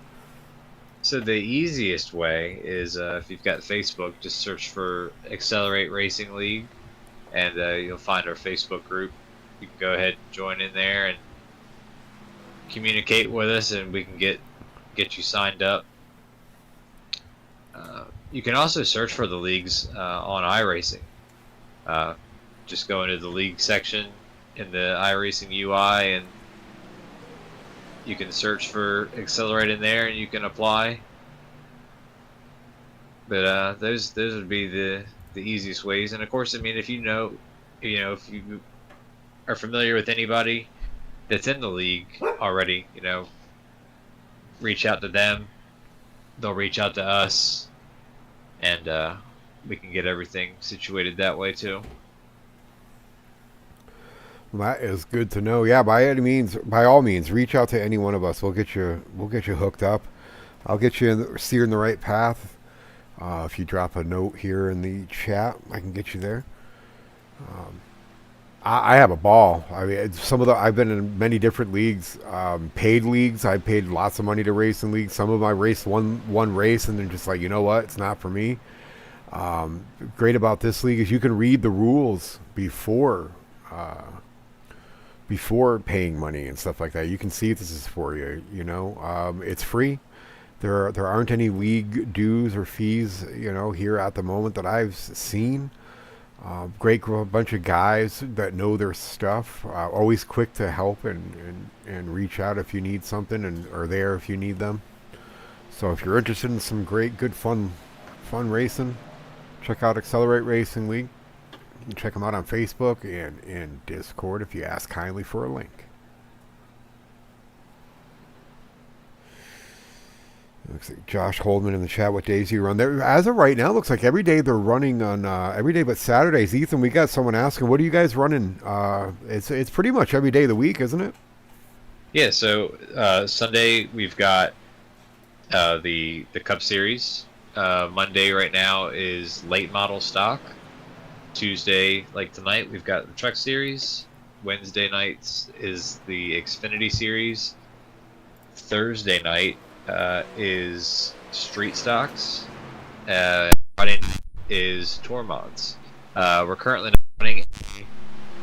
So the easiest way is if you've got Facebook, just search for Xcelerate Racing League, and you'll find our Facebook group. You can go ahead and join in there and communicate with us, and we can get you signed up. You can also search for the leagues on iRacing. Just go into the league section in the iRacing UI, and you can search for Xcelerate in there, and you can apply. But those would be the easiest ways. And of course, I mean, if you are familiar with anybody that's in the league already, reach out to them. They'll reach out to us, and we can get everything situated that way too. Well, that is good to know. Yeah, by all means, reach out to any one of us. We'll get you hooked up. I'll get you steering the right path. If you drop a note here in the chat, I can get you there. I have a ball. I mean, I've been in many different leagues, paid leagues. I paid lots of money to race in leagues. Some of them I raced one race and then just like, you know what, it's not for me. Great about this league is you can read the rules before paying money and stuff like that. You can see if this is for you. It's free. There aren't any league dues or fees, here at the moment that I've seen. Great bunch of guys that know their stuff. Always quick to help and reach out if you need something, and are there if you need them. So if you're interested in some great, good, fun racing, check out Xcelerate Racing League. You can check them out on Facebook and in Discord if you ask kindly for a link. Looks like Josh Holdman in the chat. What days do you run there? As of right now, it looks like every day they're running on every day but Saturdays. Ethan, we got someone asking, what are you guys running? It's pretty much every day of the week, isn't it? Yeah. So Sunday we've got the Cup Series, Monday right now is late model stock. Tuesday, like tonight, we've got the Truck Series. Wednesday nights is the Xfinity Series. Thursday night is Street Stocks. Friday night is Tour Mods. We're currently not running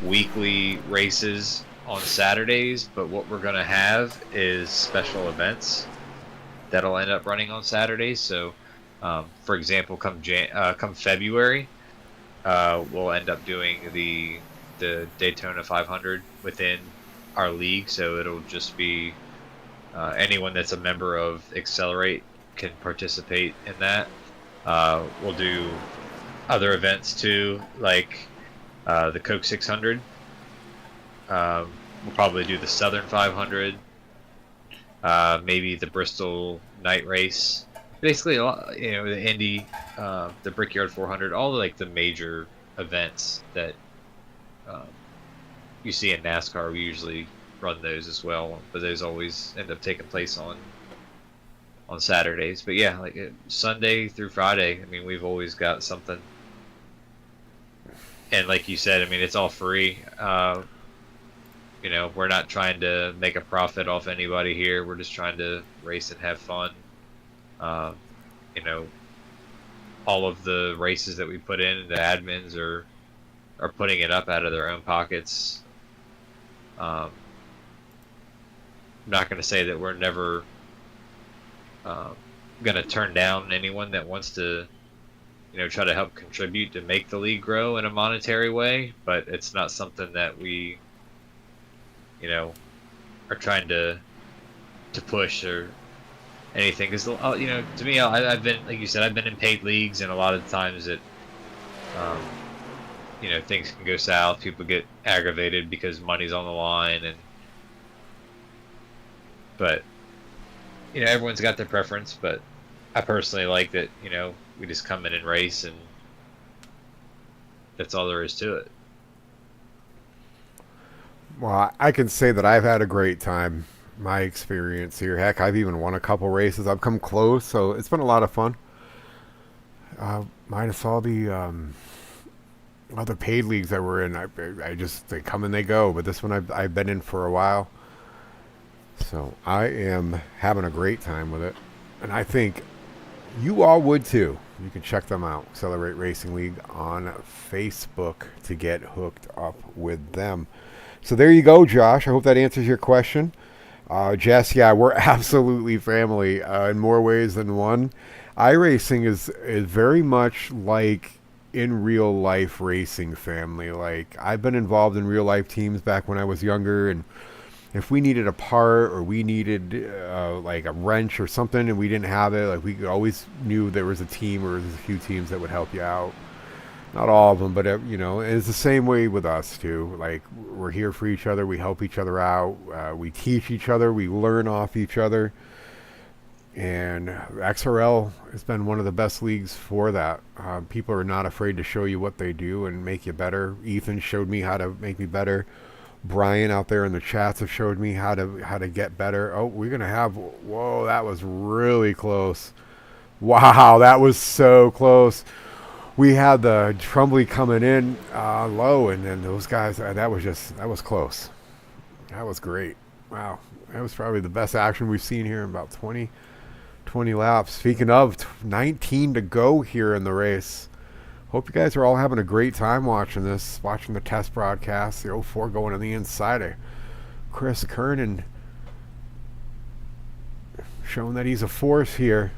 weekly races on Saturdays, but what we're going to have is special events that'll end up running on Saturdays. So, for example, come February, we'll end up doing the Daytona 500 within our league. So it'll just be anyone that's a member of Xcelerate can participate in that. We'll do other events too, like the Coke 600. We'll probably do the Southern 500, maybe the Bristol Night Race. Basically, a lot, the Indy, the Brickyard 400, all like the major events that you see in NASCAR. We usually run those as well, but those always end up taking place on Saturdays. But yeah, like Sunday through Friday, I mean, we've always got something. And like you said, I mean, it's all free. We're not trying to make a profit off anybody here. We're just trying to race and have fun. All of the races that we put in, the admins are putting it up out of their own pockets. I'm not going to say that we're never going to turn down anyone that wants to, try to help contribute to make the league grow in a monetary way, but it's not something that we, are trying to push or anything. Because, to me, I've been, like you said, I've been in paid leagues, and a lot of times it, things can go south. People get aggravated because money's on the line, but everyone's got their preference. But I personally like that, we just come in and race, and that's all there is to it. Well, I can say that I've had a great time. My experience here. Heck, I've even won a couple races. I've come close, so it's been a lot of fun. Minus all the other paid leagues that we're in, they come and they go. But this one I've been in for a while, so I am having a great time with it, and I think you all would too. You can check them out, Xcelerate Racing League on Facebook, to get hooked up with them. So there you go, Josh. I hope that answers your question. Jess, yeah, we're absolutely family in more ways than one. iRacing is very much like in real life racing family. Like, I've been involved in real life teams back when I was younger, and if we needed a part or we needed like a wrench or something and we didn't have it, like, we always knew there was a team or there's a few teams that would help you out. Not all of them, but it's the same way with us too. Like, we're here for each other. We help each other out. We teach each other. We learn off each other. And XRL has been one of the best leagues for that. People are not afraid to show you what they do and make you better. Ethan showed me how to make me better. Brian out there in the chats have showed me how to get better. Oh, we're gonna have. Whoa, that was really close. Wow, that was so close. We had the Trumbley coming in low, and then those guys, that was close. That was great. Wow. That was probably the best action we've seen here in about 20 laps. Speaking of, 19 to go here in the race. Hope you guys are all having a great time watching the test broadcast. The 04 going on the inside of Chris Kernan, showing that he's a force here.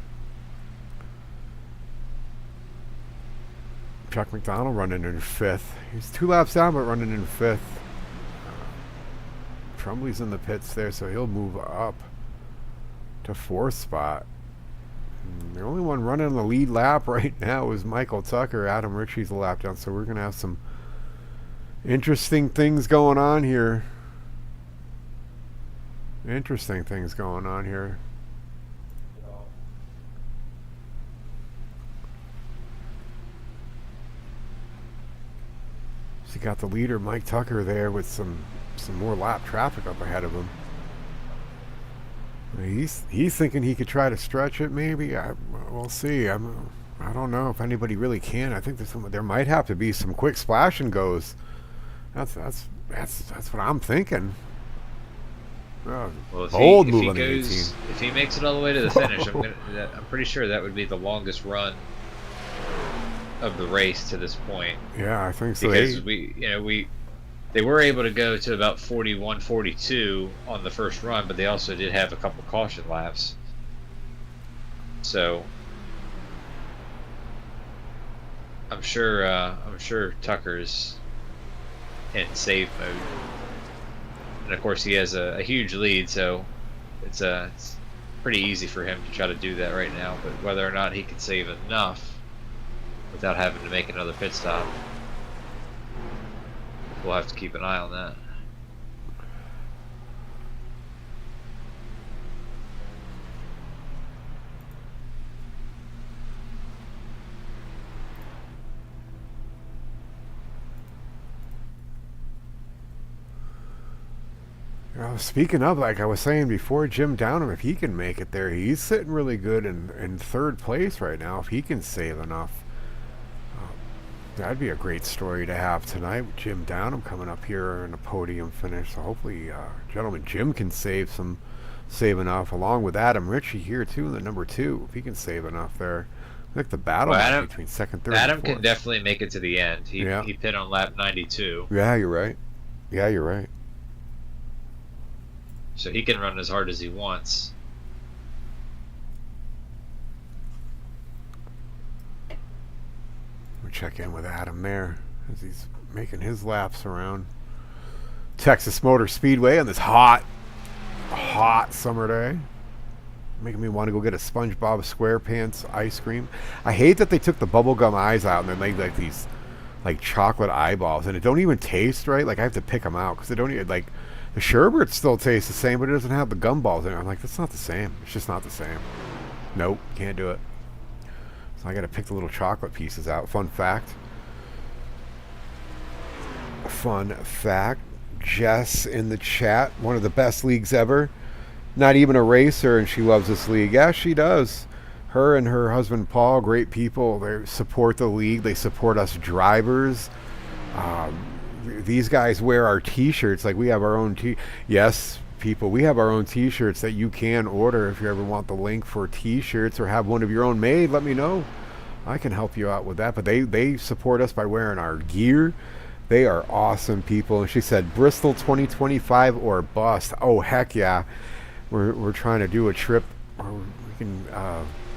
Chuck McDonald running in fifth. He's 2 laps down, but running in fifth. Trumbley's in the pits there, so he'll move up to 4th spot. And the only one running the lead lap right now is Michael Tucker. Adam Ritchie's a lap down, so we're going to have some interesting things going on here. So you got the leader, Mike Tucker, there with some more lap traffic up ahead of him. He's thinking he could try to stretch it. Maybe we'll see. I don't know if anybody really can. I think there might have to be some quick splash and goes. That's what I'm thinking. Well, Bold if move he on the 18. goes, if he makes it all the way to the finish, I'm pretty sure that would be the longest run of the race to this point. Yeah, I think so. Because they were able to go to about 41, 42 on the first run, but they also did have a couple caution laps. So I'm sure Tucker's in save mode, and of course he has a huge lead, so it's pretty easy for him to try to do that right now. But whether or not he can save enough without having to make another pit stop, we'll have to keep an eye on that. Speaking of, like I was saying before, Jim Downham, if he can make it there, he's sitting really good in third place right now. If he can save enough, that'd be a great story to have tonight with Jim Downham coming up here in a podium finish. So hopefully, gentleman Jim can save enough, along with Adam Ritchie here too, in the number 2. If he can save enough there, I think the battle between second, third, Adam and fourth. can definitely make it to the end. He pit on lap 92. Yeah, you're right. Yeah, you're right. So he can run as hard as he wants. We'll check in with Adam there as he's making his laps around Texas Motor Speedway on this hot summer day. Making me want to go get a SpongeBob SquarePants ice cream. I hate that they took the bubblegum eyes out and they made like these like chocolate eyeballs, and it don't even taste right. Like I have to pick them out because they don't even like. The sherbet still tastes the same, but it doesn't have the gumballs in it. I'm like, that's not the same. It's just not the same. Nope, can't do it. So I got to pick the little chocolate pieces out. Fun fact. Jess in the chat, one of the best leagues ever. Not even a racer, and she loves this league. Yeah, she does. Her and her husband Paul, great people. They support the league. They support us drivers. These guys wear our t-shirts. Like we have our own yes, people, we have our own t-shirts that you can order. If you ever want the link for t-shirts or have one of your own made, let me know. I can help you out with that. But they support us by wearing our gear. They are awesome people. And she said Bristol 2025 or bust. Oh heck yeah. We're trying to do a trip where we can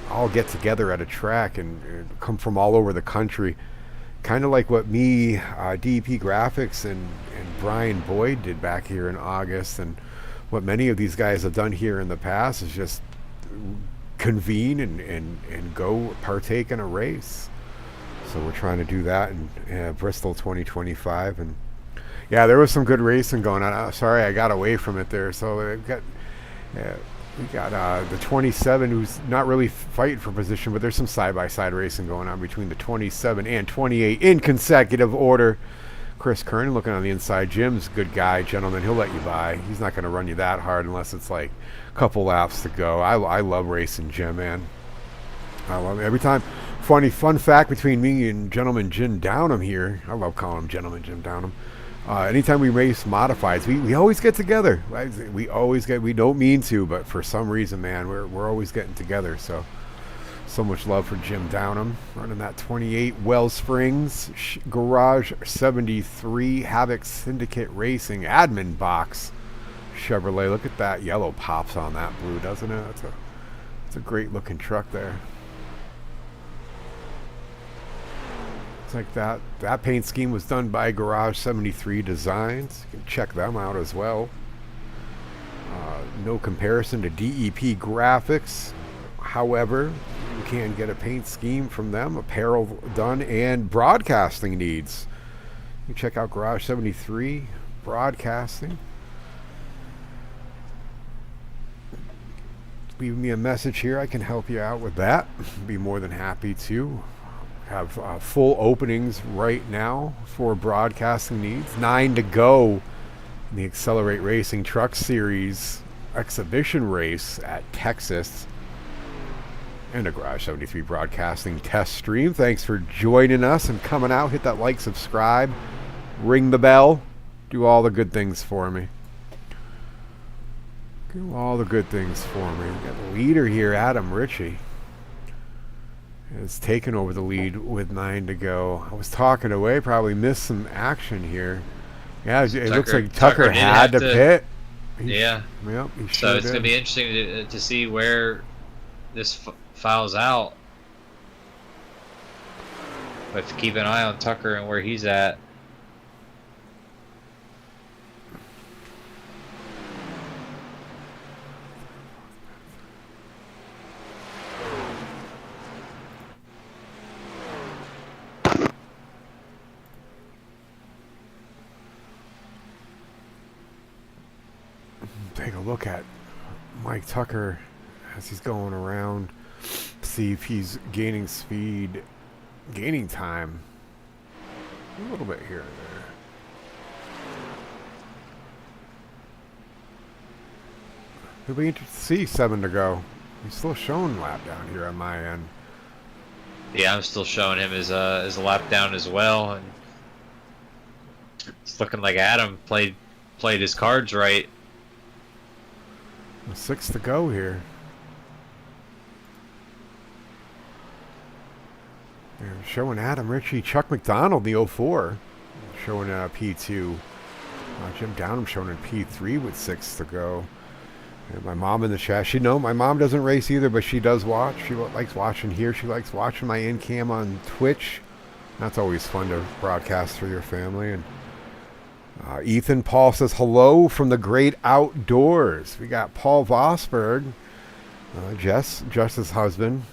all get together at a track and come from all over the country. Kind of like what me, DEP Graphics, and Brian Boyd did back here in August, and what many of these guys have done here in the past is just convene and go partake in a race. So we're trying to do that in Bristol 2025, and yeah, there was some good racing going on. Sorry, I got away from it there. So we got the 27 who's not really fighting for position, but there's some side-by-side racing going on between the 27 and 28 in consecutive order. Chris Kern looking on the inside. Jim's a good guy, gentlemen. He'll let you by. He's not going to run you that hard unless it's like a couple laps to go. I love racing Jim, man. I love it. Every time. Fun fact between me and gentleman Jim Downham here. I love calling him gentleman Jim Downham. Anytime we race modifieds, we always get together. We don't mean to, but for some reason, man, we're always getting together. So much love for Jim Downham running that 28 Wellsprings Garage 73 Havoc Syndicate Racing admin box Chevrolet. Look at that yellow pops on that blue, doesn't it? It's a great looking truck there. Like that paint scheme was done by Garage 73 Designs. You can check them out as well. No comparison to DEP Graphics. However, you can get a paint scheme from them, apparel done, and broadcasting needs. You check out Garage 73 Broadcasting. Leave me a message here. I can help you out with that. Be more than happy to. Have full openings right now for broadcasting needs. 9 to go in the Xcelerate Racing Truck Series exhibition race at Texas and a Garage 73 Broadcasting test stream. Thanks for joining us and coming out. Hit that like, subscribe, ring the bell, do all the good things for me. Do all the good things for me. We got the leader here, Adam Ritchie, has taken over the lead with 9 to go. I was talking away, probably missed some action here. Yeah, it looks like Tucker had to pit. Yeah. Yep, he So it's did. going to be interesting to see where this files out. We have to keep an eye on Tucker and where he's at. Take a look at Mike Tucker as he's going around, see if he's gaining speed, gaining time a little bit here and there. It'll be interesting to see 7 to go. He's still showing lap down here on my end. Yeah, I'm still showing him as a lap down as well, and it's looking like Adam played his cards right. 6 to go here. They're showing Adam Ritchie, Chuck McDonald, the 04, showing P2. Jim Downham showing in P3 with 6 to go. And my mom in the chat, my mom doesn't race either, but she does watch. She likes watching here. She likes watching my in-cam on Twitch. That's always fun to broadcast for your family. And Ethan Paul says, hello from the great outdoors. We got Paul Vosberg, Jess's husband,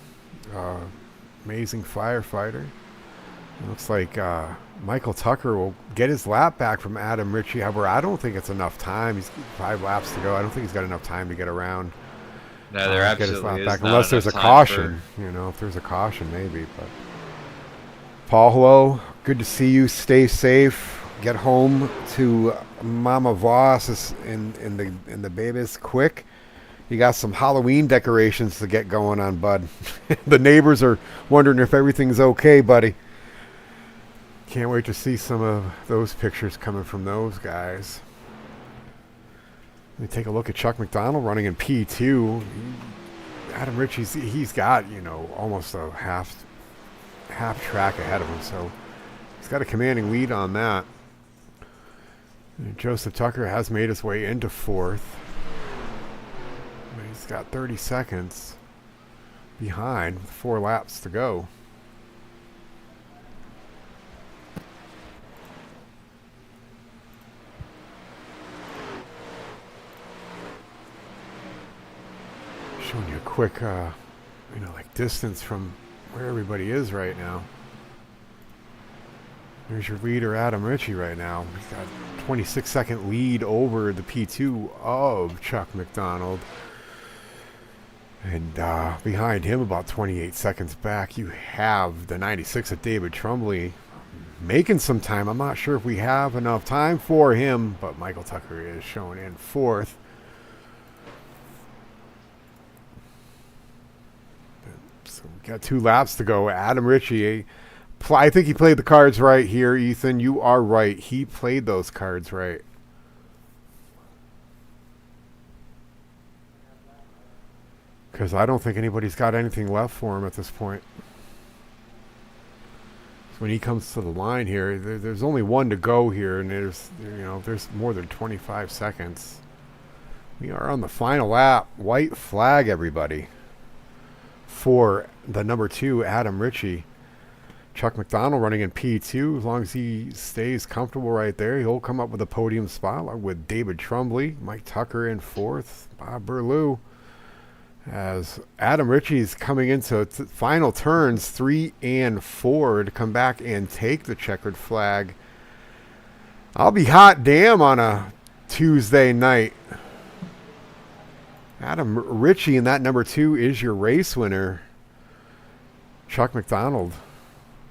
amazing firefighter. It looks like Michael Tucker will get his lap back from Adam Ritchie. However, I don't think it's enough time. He's 5 laps to go. I don't think he's got enough time to get around. No, there Get his absolutely lap is back. not Unless there's a enough time caution. If there's a caution, maybe. But Paul, hello. Good to see you. Stay safe. Get home to Mama Voss and the babies quick. You got some Halloween decorations to get going on, bud. The neighbors are wondering if everything's okay, buddy. Can't wait to see some of those pictures coming from those guys. Let me take a look at Chuck McDonald running in P2. Adam Ritchie's, he's got, almost a half track ahead of him, so he's got a commanding lead on that. And Joseph Tucker has made his way into 4th. He's got 30 seconds behind with 4 laps to go. Showing you a quick, distance from where everybody is right now. There's your leader, Adam Ritchie, right now. He's got a 26-second lead over the P2 of Chuck McDonald. And behind him, about 28 seconds back, you have the 96 of David Trumbley making some time. I'm not sure if we have enough time for him, but Michael Tucker is showing in 4th. So we got 2 laps to go. Adam Ritchie, I think he played the cards right here, Ethan. You are right. He played those cards right. Because I don't think anybody's got anything left for him at this point. So when he comes to the line here, there's only 1 to go here, and there's more than 25 seconds. We are on the final lap. White flag, everybody, for the number 2, Adam Ritchie. Chuck McDonald running in P2. As long as he stays comfortable right there, he'll come up with a podium spot with David Trumbley, Mike Tucker in 4th, Bob Burlew. As Adam Ritchie's coming into final turns 3 and 4 to come back and take the checkered flag. I'll be hot damn on a Tuesday night. Adam Ritchie in that number 2 is your race winner. Chuck McDonald,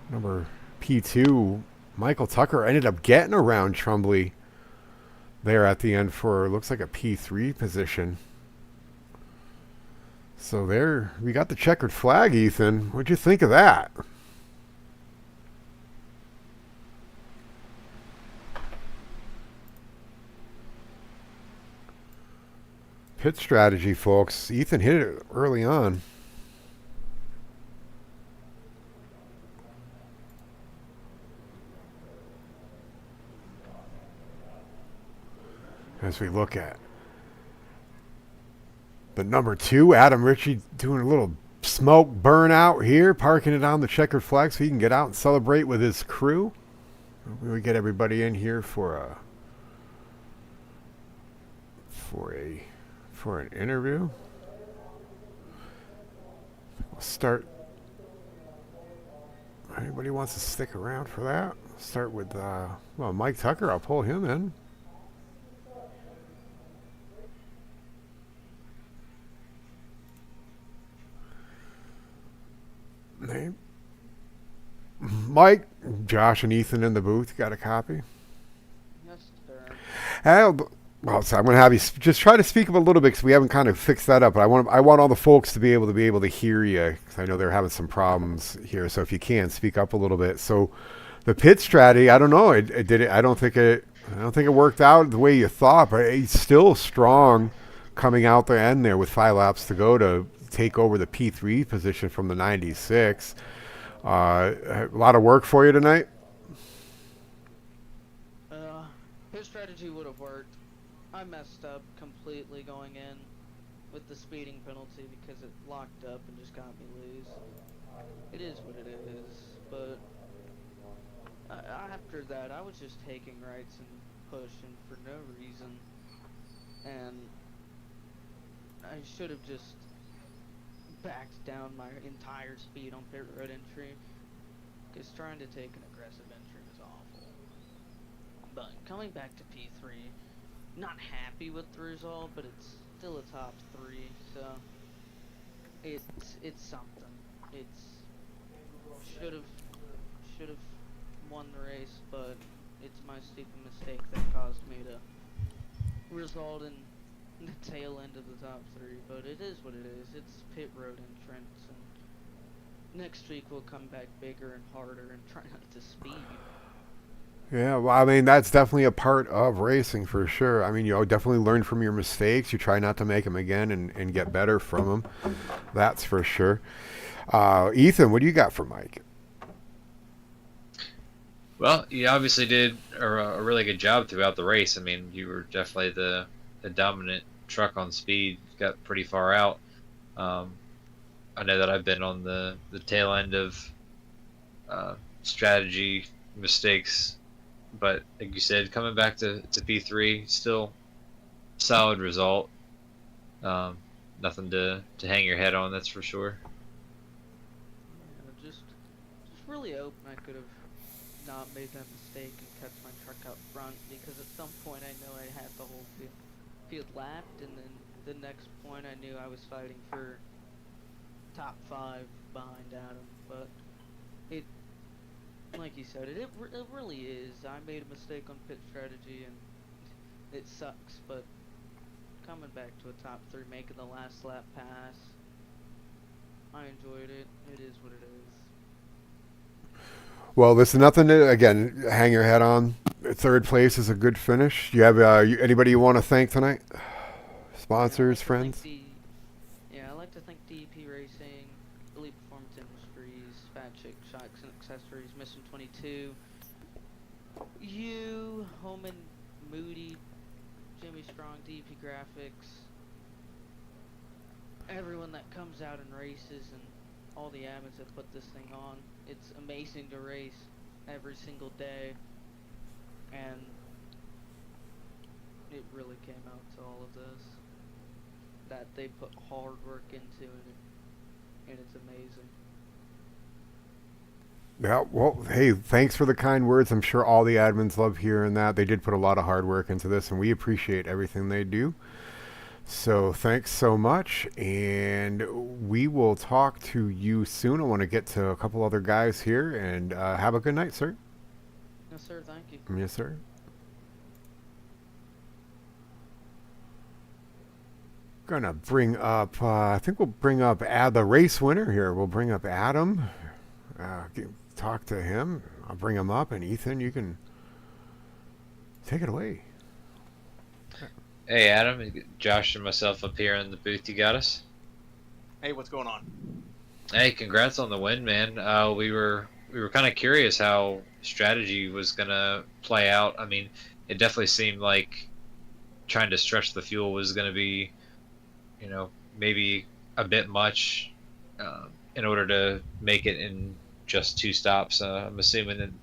number P2. Michael Tucker ended up getting around Trumbley there at the end for, looks like a P3 position. So there, we got the checkered flag, Ethan. What'd you think of that? Pit strategy, folks. Ethan hit it early on. As we look at the number 2, Adam Ritchie, doing a little smoke burnout here, parking it on the checkered flag so he can get out and celebrate with his crew. We get everybody in here for an interview. We'll start. Anybody wants to stick around for that? Start with well, Mike Tucker. I'll pull him in. Name. Mike, Josh, and Ethan in the booth. Got a copy? Yes, sir. Well, so I'm going to have you just try to speak up a little bit because we haven't kind of fixed that up. But I want all the folks to be able to hear you because I know they're having some problems here. So if you can speak up a little bit. So the pit strategy, I don't know. I don't think it worked out the way you thought, but it's still strong coming out the end there with 5 laps to go to take over the P3 position from the 96. A lot of work for you tonight. His strategy would have worked. I messed up completely going in with the speeding penalty because it locked up and just got me loose. It is what it is, but after that I was just taking rights and pushing for no reason, and I should have just backed down my entire speed on pit road entry, because trying to take an aggressive entry was awful. But coming back to P3, not happy with the result, but it's still a top 3, so it's something. It's should have won the race, but it's my stupid mistake that caused me to result in the tail end of the top 3, but it is what it is. It's pit road entrance, and next week we'll come back bigger and harder and try not to speed. Yeah, well, I mean, that's definitely a part of racing for sure. I mean, you definitely learn from your mistakes. You try not to make them again and get better from them. That's for sure. Ethan, what do you got for Mike? Well, you obviously did a really good job throughout the race. I mean, you were definitely the dominant truck on speed. Got pretty far out. I know that I've been on the tail end of strategy mistakes, but like you said, coming back to P3, still solid result. Nothing to hang your head on, that's for sure. Yeah, just really hoping I could have not made that mistake and kept my truck out front, because at some point I know I had the whole field lapped, and then the next point I knew I was fighting for top 5 behind Adam. But it, like you said, it really is. I made a mistake on pit strategy and it sucks, but coming back to a top 3, making the last lap pass, I enjoyed it. It is what it is. Well, there's nothing to, again, hang your head on. 3rd place is a good finish. You have anybody you want to thank tonight? Sponsors, friends? I'd like to thank DEP Racing, Elite Performance Industries, Fat Chick Shocks and Accessories, Mission 22, you, Holman Moody, Jimmy Strong, DEP Graphics, everyone that comes out and races, and all the admins that put this thing on. It's amazing to race every single day, and it really came out to all of this, that they put hard work into it, and it's amazing. Yeah, well, hey, thanks for the kind words. I'm sure all the admins love hearing that. They did put a lot of hard work into this, and we appreciate everything they do. So thanks so much, and we will talk to you soon. I want to get to a couple other guys here, and have a good night, sir. Yes, sir. Thank you. Yes, sir. gonna bring up. I think we'll bring up the race winner here. We'll bring up Adam. Talk to him. I'll bring him up, and Ethan, you can take it away. Hey, Adam, Josh, and myself up here in the booth. You got us? Hey, what's going on? Hey, congrats on the win, man. We were kind of curious how strategy was gonna play out. I mean, it definitely seemed like trying to stretch the fuel was gonna be, maybe a bit much in order to make it in just 2 stops. I'm assuming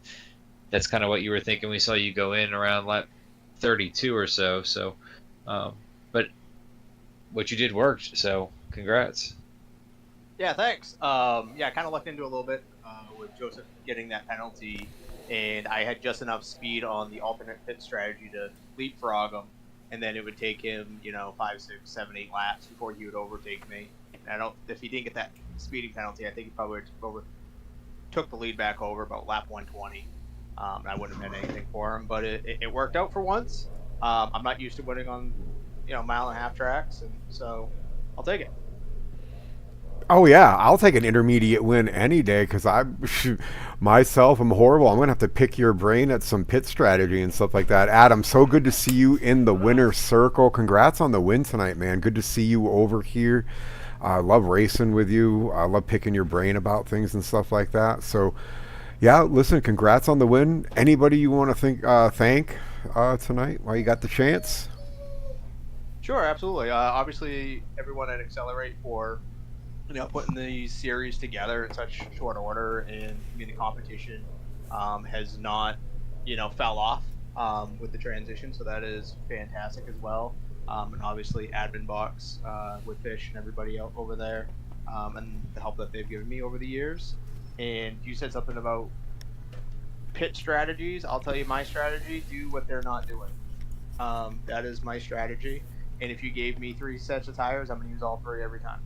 that's kind of what you were thinking. We saw you go in around lap 32 or so. So, but what you did worked. So, congrats. Yeah, thanks. I kind of lucked into a little bit with Joseph getting that penalty, and I had just enough speed on the alternate pit strategy to leapfrog him, and then it would take him, 5, 6, 7, 8 laps before he would overtake me. And if he didn't get that speeding penalty, I think he probably took the lead back over about lap 120. And I wouldn't have done anything for him, but it worked out for once. I'm not used to winning on, 1.5-mile tracks, and so I'll take it. Oh yeah, I'll take an intermediate win any day because I'm horrible. I'm gonna have to pick your brain at some pit strategy and stuff like that. Adam, so good to see you in the winner's circle. Congrats on the win tonight, man. Good to see you over here. I love racing with you. I love picking your brain about things and stuff like that. So, yeah, listen, congrats on the win. Anybody you want to thank tonight while you got the chance? Sure, absolutely. Obviously, everyone at Xcelerate for putting these series together in such short order, and the competition has not fell off with the transition, so that is fantastic as well. And obviously admin box with Fish and everybody out over there, and the help that they've given me over the years. And you said something about pit strategies. I'll tell you my strategy: do what they're not doing. That is my strategy. And if you gave me 3 sets of tires, I'm gonna use all 3 every time.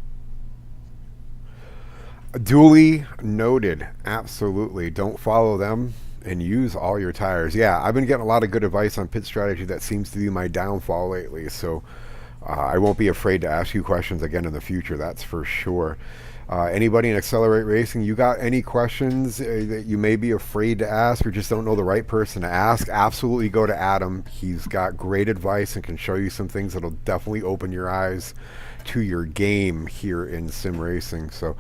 Duly noted. Absolutely. Don't follow them and use all your tires. Yeah, I've been getting a lot of good advice on pit strategy. That seems to be my downfall lately. So I won't be afraid to ask you questions again in the future. That's for sure. Anybody in Xcelerate Racing, you got any questions that you may be afraid to ask or just don't know the right person to ask? Absolutely go to Adam. He's got great advice and can show you some things that'll definitely open your eyes to your game here in sim racing. So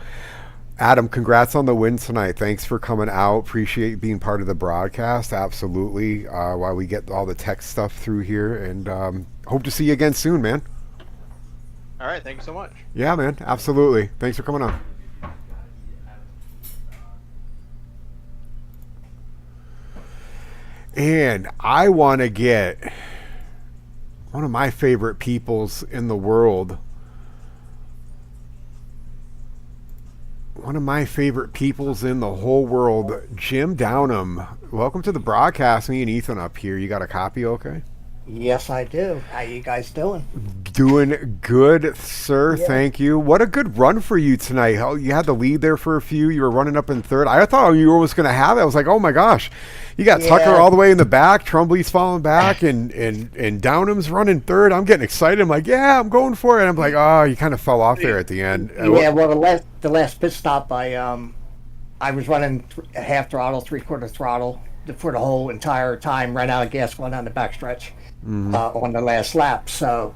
Adam, congrats on the win tonight. Thanks for coming out. Appreciate being part of the broadcast. Absolutely. While we get all the tech stuff through here, and hope to see you again soon, man. All right, thank you so much. Yeah, man. Absolutely. Thanks for coming on. And I want to get one of my favorite peoples in the world. One of my favorite peoples in the whole world, Jim Downham. Welcome to the broadcast. Me and Ethan up here. You got a copy, okay? Yes, I do. How you guys doing? Doing good, sir. Yeah. Thank you. What a good run for you tonight. You had the lead there for a few. You were running up in third. I thought you were almost going to have it. I was like, oh my gosh. You got Tucker all the way in the back. Trumbley's falling back, and Downham's running third. I'm getting excited. I'm like, yeah, I'm going for it. And I'm like, oh, you kind of fell off there at the end. Yeah, well, the last pit stop, I was running half throttle, 3/4 throttle for the whole entire time. Ran out of gas going down the backstretch on the last lap. So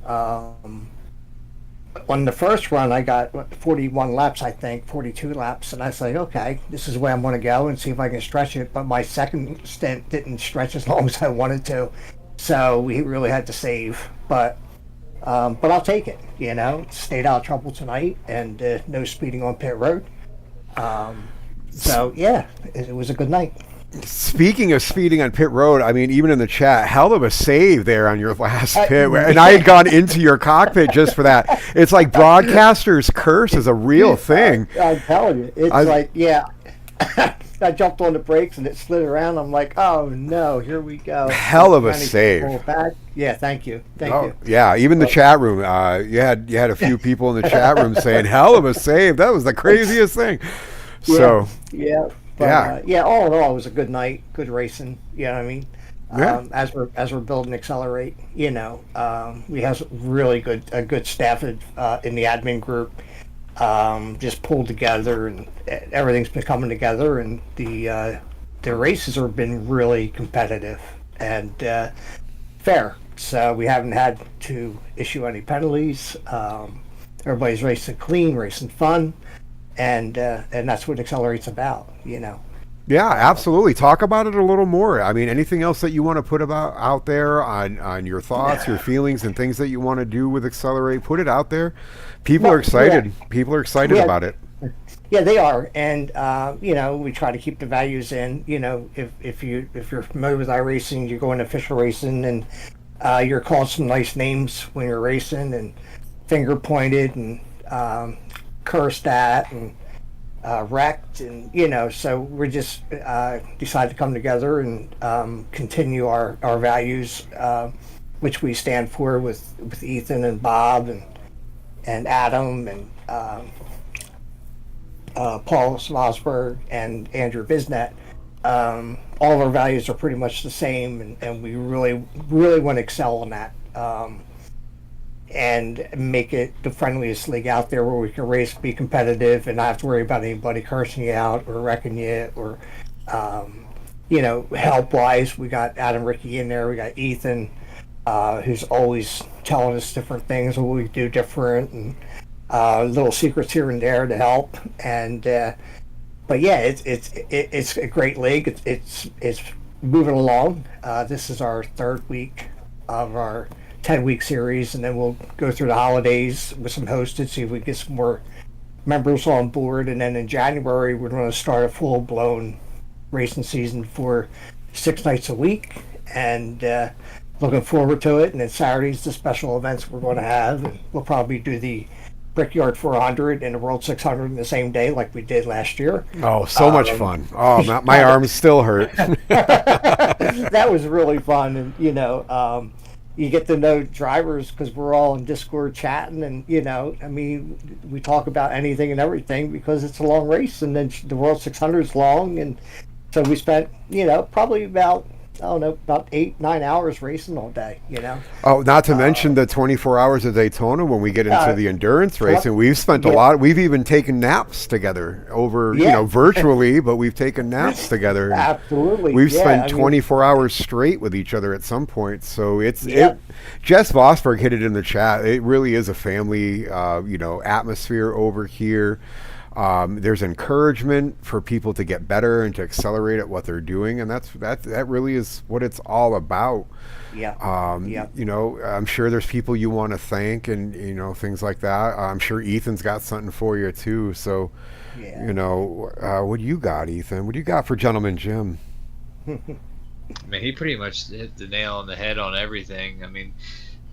on the first run, I got 41 laps, I think, 42 laps, and I was like, okay, this is where I'm going to go and see if I can stretch it. But my second stint didn't stretch as long as I wanted to, so we really had to save. But I'll take it. Stayed out of trouble tonight, and no speeding on pit road. So yeah, it was a good night. Speaking of speeding on pit road, I mean, even in the chat, hell of a save there on your last pit. And I had gone into your cockpit just for that. It's like broadcaster's curse is a real thing. I'm telling you. It's I jumped on the brakes and it slid around. I'm like, oh no, here we go. Hell of a save. Back. Yeah, thank you. Thank you. Yeah, even the chat room. You had a few people in the chat room saying, hell of a save. That was the craziest thing. So yeah. But, all in all, it was a good night, good racing. You know what I mean? Yeah. As we're building Accelerate. We have a good staff in the admin group. Just pulled together, and everything's been coming together, and the races have been really competitive and fair. So we haven't had to issue any penalties. Everybody's racing clean, racing fun, and that's what Accelerate's about. Yeah, absolutely. Talk about it a little more. I mean, anything else that you want to put about out there on your thoughts, your feelings, and things that you want to do with Accelerate? Put it out there. People are excited. People are excited about it. Yeah, they are, and we try to keep the values in. If you're familiar with iRacing, you go into official racing, and you're called some nice names when you're racing, and finger pointed, and cursed at, and wrecked, and so we're just decided to come together and continue our values, which we stand for with Ethan and Bob and Adam and Paul Smosberg and Andrew Bisnet. All of our values are pretty much the same, and we really want to excel in that. And make it the friendliest league out there where we can race, be competitive, and not have to worry about anybody cursing you out or wrecking you or, help wise. We got Adam Ricky in there. We got Ethan, who's always telling us different things, what we do different, and little secrets here and there to help. And but yeah, it's a great league. It's moving along. This is our third week of our 10-week series, and then we'll go through the holidays with some hosted, see if we get some more members on board, and then in January we're going to start a full-blown racing season for 6 nights a week, and looking forward to it. And then Saturdays the special events we're going to have, and we'll probably do the Brickyard 400 and the World 600 in the same day like we did last year. Oh, so much fun. Oh, my arms still hurt. That was really fun, and you get to know drivers because we're all in Discord chatting, and we talk about anything and everything because it's a long race, and then the World 600 is long, and so we spent probably about 8-9 hours racing all day. Oh, not to mention the 24 hours of Daytona when we get into the endurance race, and we've spent a lot. We've even taken naps together over, virtually, but we've taken naps together. Absolutely, we've spent 24 hours straight with each other at some point. So Jess Vosberg hit it in the chat. It really is a family, atmosphere over here. There's encouragement for people to get better and to accelerate at what they're doing, and that really is what it's all about. I'm sure there's people you want to thank, and things like that. I'm sure Ethan's got something for you too. So, what do you got, Ethan? What do you got for Gentleman Jim? I mean, he pretty much hit the nail on the head on everything. I mean,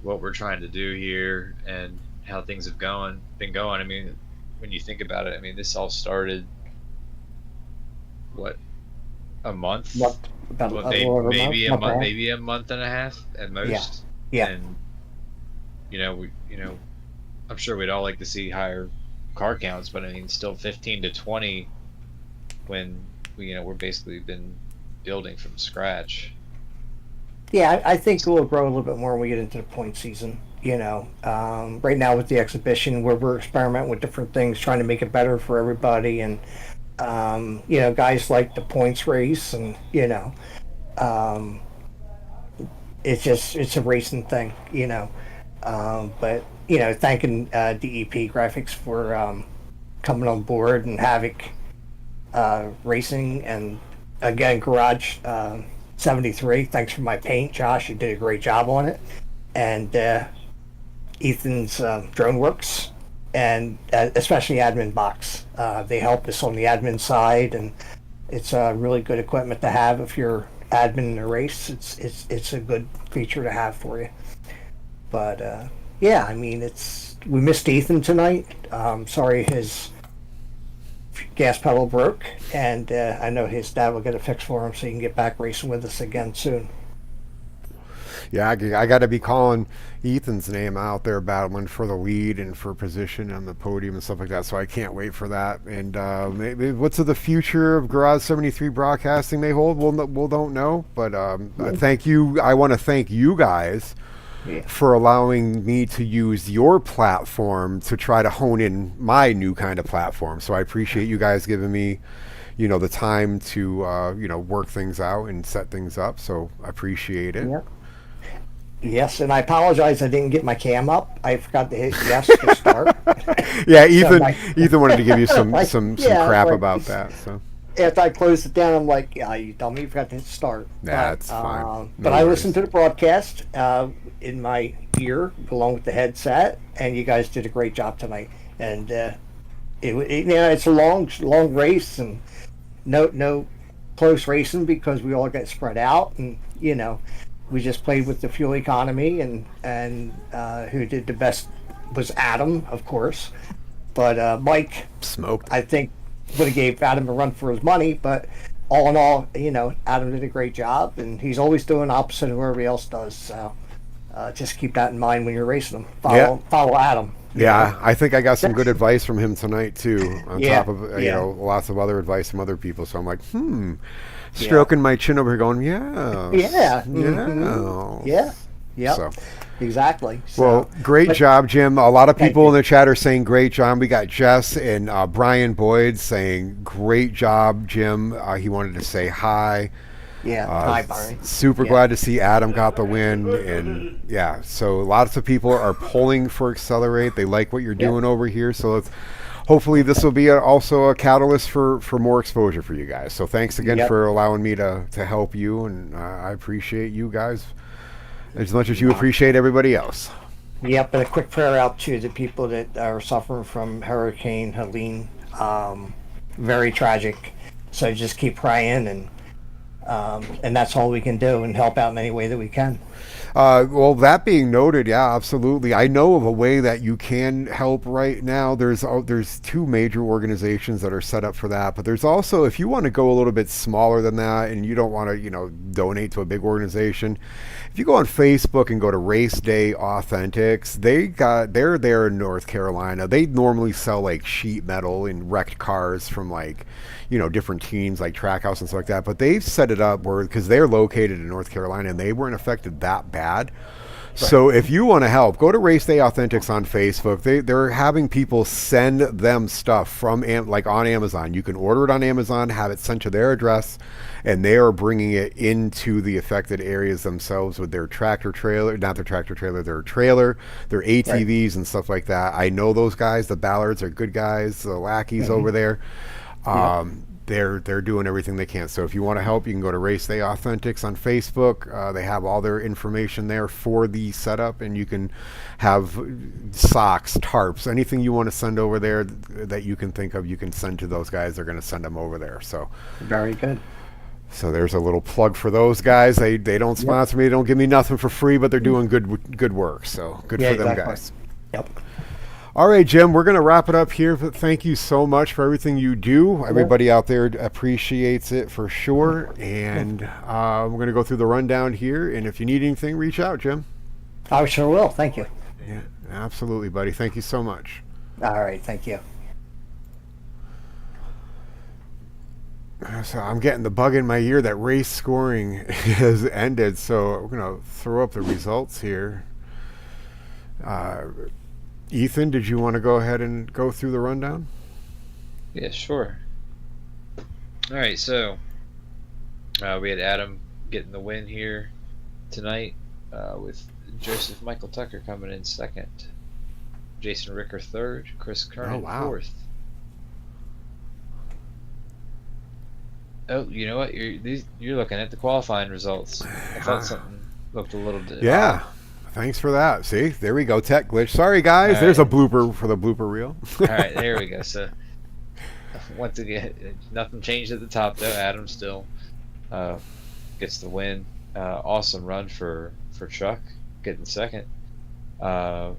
what we're trying to do here and how things have been going. I mean, when you think about it, I mean, this all started a month, maybe a month and a half at most. Yeah. And I'm sure we'd all like to see higher car counts, but I mean, still 15 to 20 when we're basically been building from scratch. Yeah, I think we'll grow a little bit more when we get into the point season. Right now with the exhibition, where we're experimenting with different things, trying to make it better for everybody, and guys like the points race, and it's a racing thing, but thanking DEP Graphics for coming on board, and Havoc Racing, and again Garage 73. Thanks for my paint, Josh. You did a great job on it, and Ethan's Drone Works, and especially Admin Box. They help us on the admin side, and it's really good equipment to have if you're admin in a race. It's a good feature to have for you. But I mean, we missed Ethan tonight. Sorry his gas pedal broke, and I know his dad will get it fixed for him so he can get back racing with us again soon. Yeah, I got to be calling Ethan's name out there, battling for the lead and for position on the podium and stuff like that. So I can't wait for that. And maybe what's the future of Garage 73 broadcasting they hold? We'll don't know. But thank you. I want to thank you guys for allowing me to use your platform to try to hone in my new kind of platform. So I appreciate you guys giving me, the time to, work things out and set things up. So I appreciate it. Yep. Yes, and I apologize I didn't get my cam up. I forgot to hit yes to start. Yeah, Ethan wanted to give you some crap like, about that. So after I closed it down, I'm like, yeah, you told me you forgot to hit start. That's fine. No but I worries. listened to the broadcast in my ear along with the headset, and you guys did a great job tonight. And it's a long race, and no close racing because we all got spread out, and we just played with the fuel economy, and who did the best was Adam, of course. But Mike Smoked. I think would have gave Adam a run for his money, but all in all, Adam did a great job, and he's always doing opposite of what everybody else does. So just keep that in mind when you're racing them. Follow Adam. Yeah, I think I got some good advice from him tonight too. On Yeah, top of yeah. lots of other advice from other people. So I'm like, stroking my chin over here, going, yeah, Yeah. Yep. So. Exactly. Well, great job, Jim. A lot of people in the chat are saying great job. We got Jess and Brian Boyd saying great job, Jim. He wanted to say hi. Yeah, hi, Brian. Super glad to see Adam got the win. And yeah, so lots of people are pulling for Xcelerate. They like what you're doing over here. So hopefully this will be also a catalyst for more exposure for you guys. So thanks again for allowing me to help you. And I appreciate you guys as much as you appreciate everybody else. Yep, and a quick prayer out to the people that are suffering from Hurricane Helene. Very tragic. So just keep praying, and that's all we can do, and help out in any way that we can. Well, that being noted, yeah, absolutely. I know of a way that you can help right now. There's two major organizations that are set up for that, but there's also, if you want to go a little bit smaller than that and you don't want to, donate to a big organization, if you go on Facebook and go to Race Day Authentics, they're there in North Carolina. They normally sell like sheet metal and wrecked cars from like, different teams like Trackhouse and stuff like that. But they've set it up because they're located in North Carolina and they weren't affected that bad. Right. So if you want to help, go to Race Day Authentics on Facebook. They're having people send them stuff from like on Amazon. You can order it on Amazon, have it sent to their address, and they are bringing it into the affected areas themselves with their tractor trailer, not their tractor trailer, their trailer, their ATVs and stuff like that. I know those guys. The Ballards are good guys. The Lackeys over there. They're doing everything they can. So if you want to help, you can go to Race Day Authentics on Facebook. They have all their information there for the setup, and you can have socks, tarps, anything you want to send over there that you can think of, you can send to those guys. They're going to send them over there. So very good. So there's a little plug for those guys. They don't sponsor me. They don't give me nothing for free, but they're doing good work. So good for them guys. Yep. All right, Jim, we're going to wrap it up here. Thank you so much for everything you do. Everybody out there appreciates it for sure. And we're going to go through the rundown here. And if you need anything, reach out, Jim. I sure will. Thank you. Yeah, absolutely, buddy. Thank you so much. All right. Thank you. So I'm getting the bug in my ear that race scoring has ended. So we're going to throw up the results here. Ethan, did you want to go ahead and go through the rundown? Yeah, sure. All right, so we had Adam getting the win here tonight with Joseph Michael Tucker coming in second, Jason Ricker third, Chris Kernan fourth. Oh, you know what? You're looking at the qualifying results. I thought something looked a little bit odd. Thanks for that. See, there we go. Tech glitch. Sorry, guys. There's a blooper for the blooper reel. All right, there we go. So, once again, nothing changed at the top, though. Adam still gets the win. Awesome run for Chuck, getting second. Michael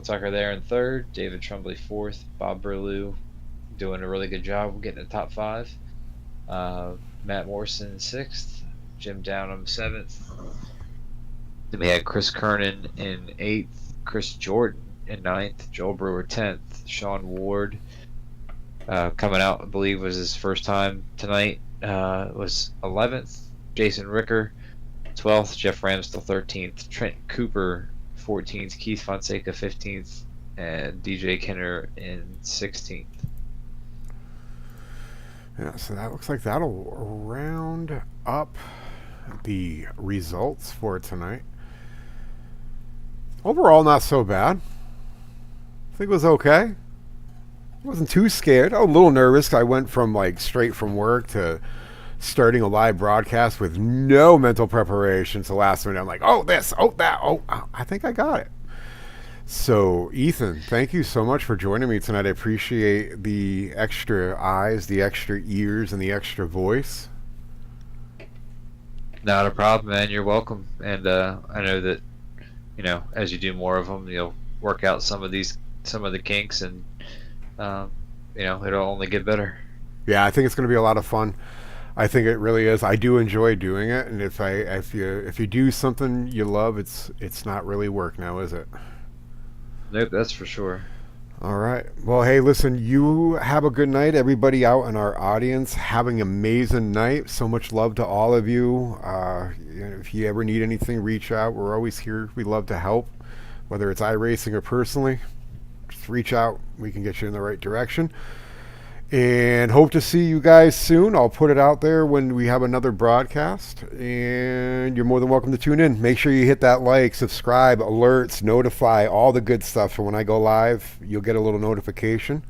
Tucker there in third. David Trumbley fourth. Bob Burlew doing a really good job getting the top five. Matt Morrison sixth. Jim Downham seventh. Then we had Chris Kernan in 8th, Chris Jordan in 9th, Joel Brewer 10th, Sean Ward coming out, I believe, was his first time tonight, was 11th, Jason Ricker 12th, Jeff Ramsdell 13th, Trent Cooper 14th, Keith Fonseca 15th, and DJ Kenner in 16th. Yeah, so that looks like that'll round up the results for tonight. Overall, not so bad. I think it was okay. Wasn't too scared. I was a little nervous. I went from like straight from work to starting a live broadcast with no mental preparation. So last minute, I'm like, oh, this, oh, that, oh, I think I got it. So, Ethan, thank you so much for joining me tonight. I appreciate the extra eyes, the extra ears, and the extra voice. Not a problem, man. You're welcome. And I know that, you know, as you do more of them, you'll work out some of the kinks, and you know, it'll only get better. Yeah, I think it's going to be a lot of fun. I think it really is. I do enjoy doing it, and if you do something you love, it's not really work now, is it? Nope, that's for sure. All right. Well, hey, listen, you have a good night. Everybody out in our audience, having an amazing night. So much love to all of you. If you ever need anything, reach out. We're always here. We love to help, whether it's iRacing or personally. Just reach out. We can get you in the right direction. And hope to see you guys soon. I'll put it out there when we have another broadcast. And you're more than welcome to tune in. Make sure you hit that like, subscribe, alerts, notify, all the good stuff. So when I go live, you'll get a little notification.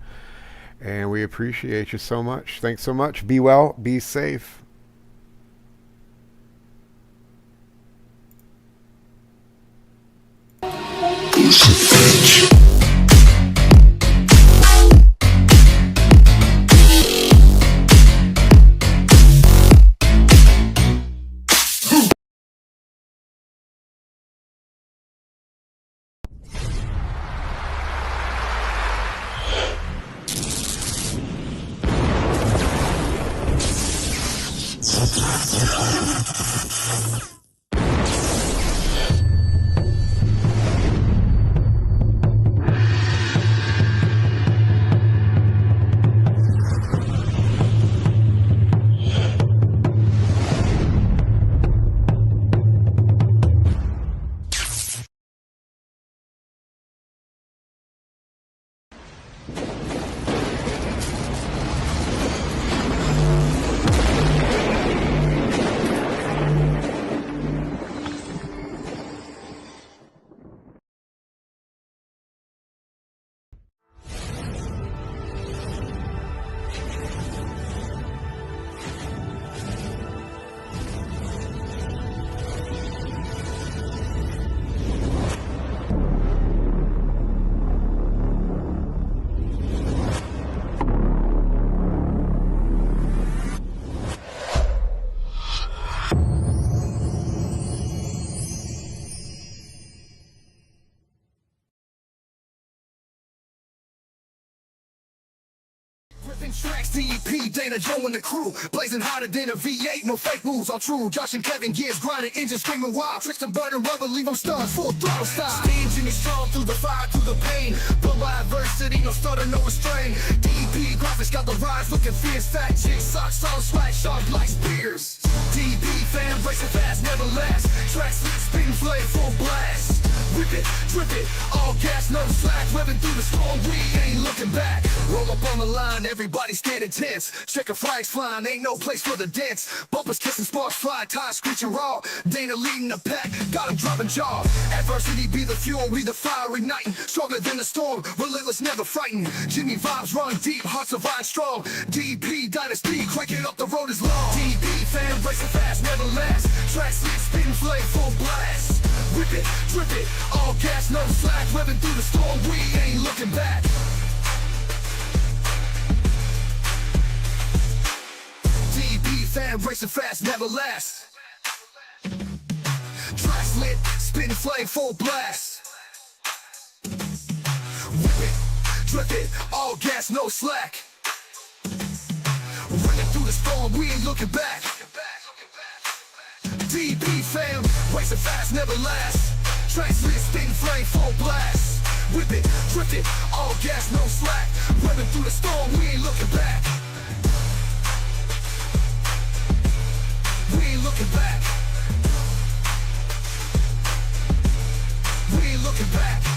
And we appreciate you so much. Thanks so much. Be well. Be safe. Tracks, DEP, Dana, Joe, and the crew. Blazing hotter than a V8, no fake moves, all true. Josh and Kevin, gears grinding, engines screaming wild. Tricks and burning rubber, leave them stunned, full throttle style. Steam, Jimmy strong through the fire, through the pain. But by adversity, no stutter, no restraint. DEP graphics got the rise, looking fierce. Fat chicks, socks, all swag, sharp like spears. DEP fan, racing fast, never last. Track slick, spitting flame, full blast. Whip it, drip it, all gas, no slack. Revving through the storm, we ain't looking back. Roll up on the line, everybody standing tense. Checker flags flying, ain't no place for the dents. Bumpers kissing, sparks fly, tires screeching raw. Dana leading the pack, got him dropping jaw. Adversity be the fuel, we the fire igniting. Stronger than the storm, relentless, never frightened. Jimmy vibes run deep, hearts of iron strong. DP dynasty, cranking up, the road is long. DP fan, racing fast, never last. Track slick, spitting flame, full blast. Whip it, drip it, all gas, no slack. Revving through the storm, we ain't looking back. DB fan, racing fast, never last. Tracks lit, spitting flame, full blast. Whip it, drip it, all gas, no slack. Running through the storm, we ain't looking back. DB fam, racing fast, never last. Transmit, spin, flame, full blast. Whip it, drift it, all gas, no slack. Weathering through the storm, we ain't looking back. We ain't looking back. We ain't looking back.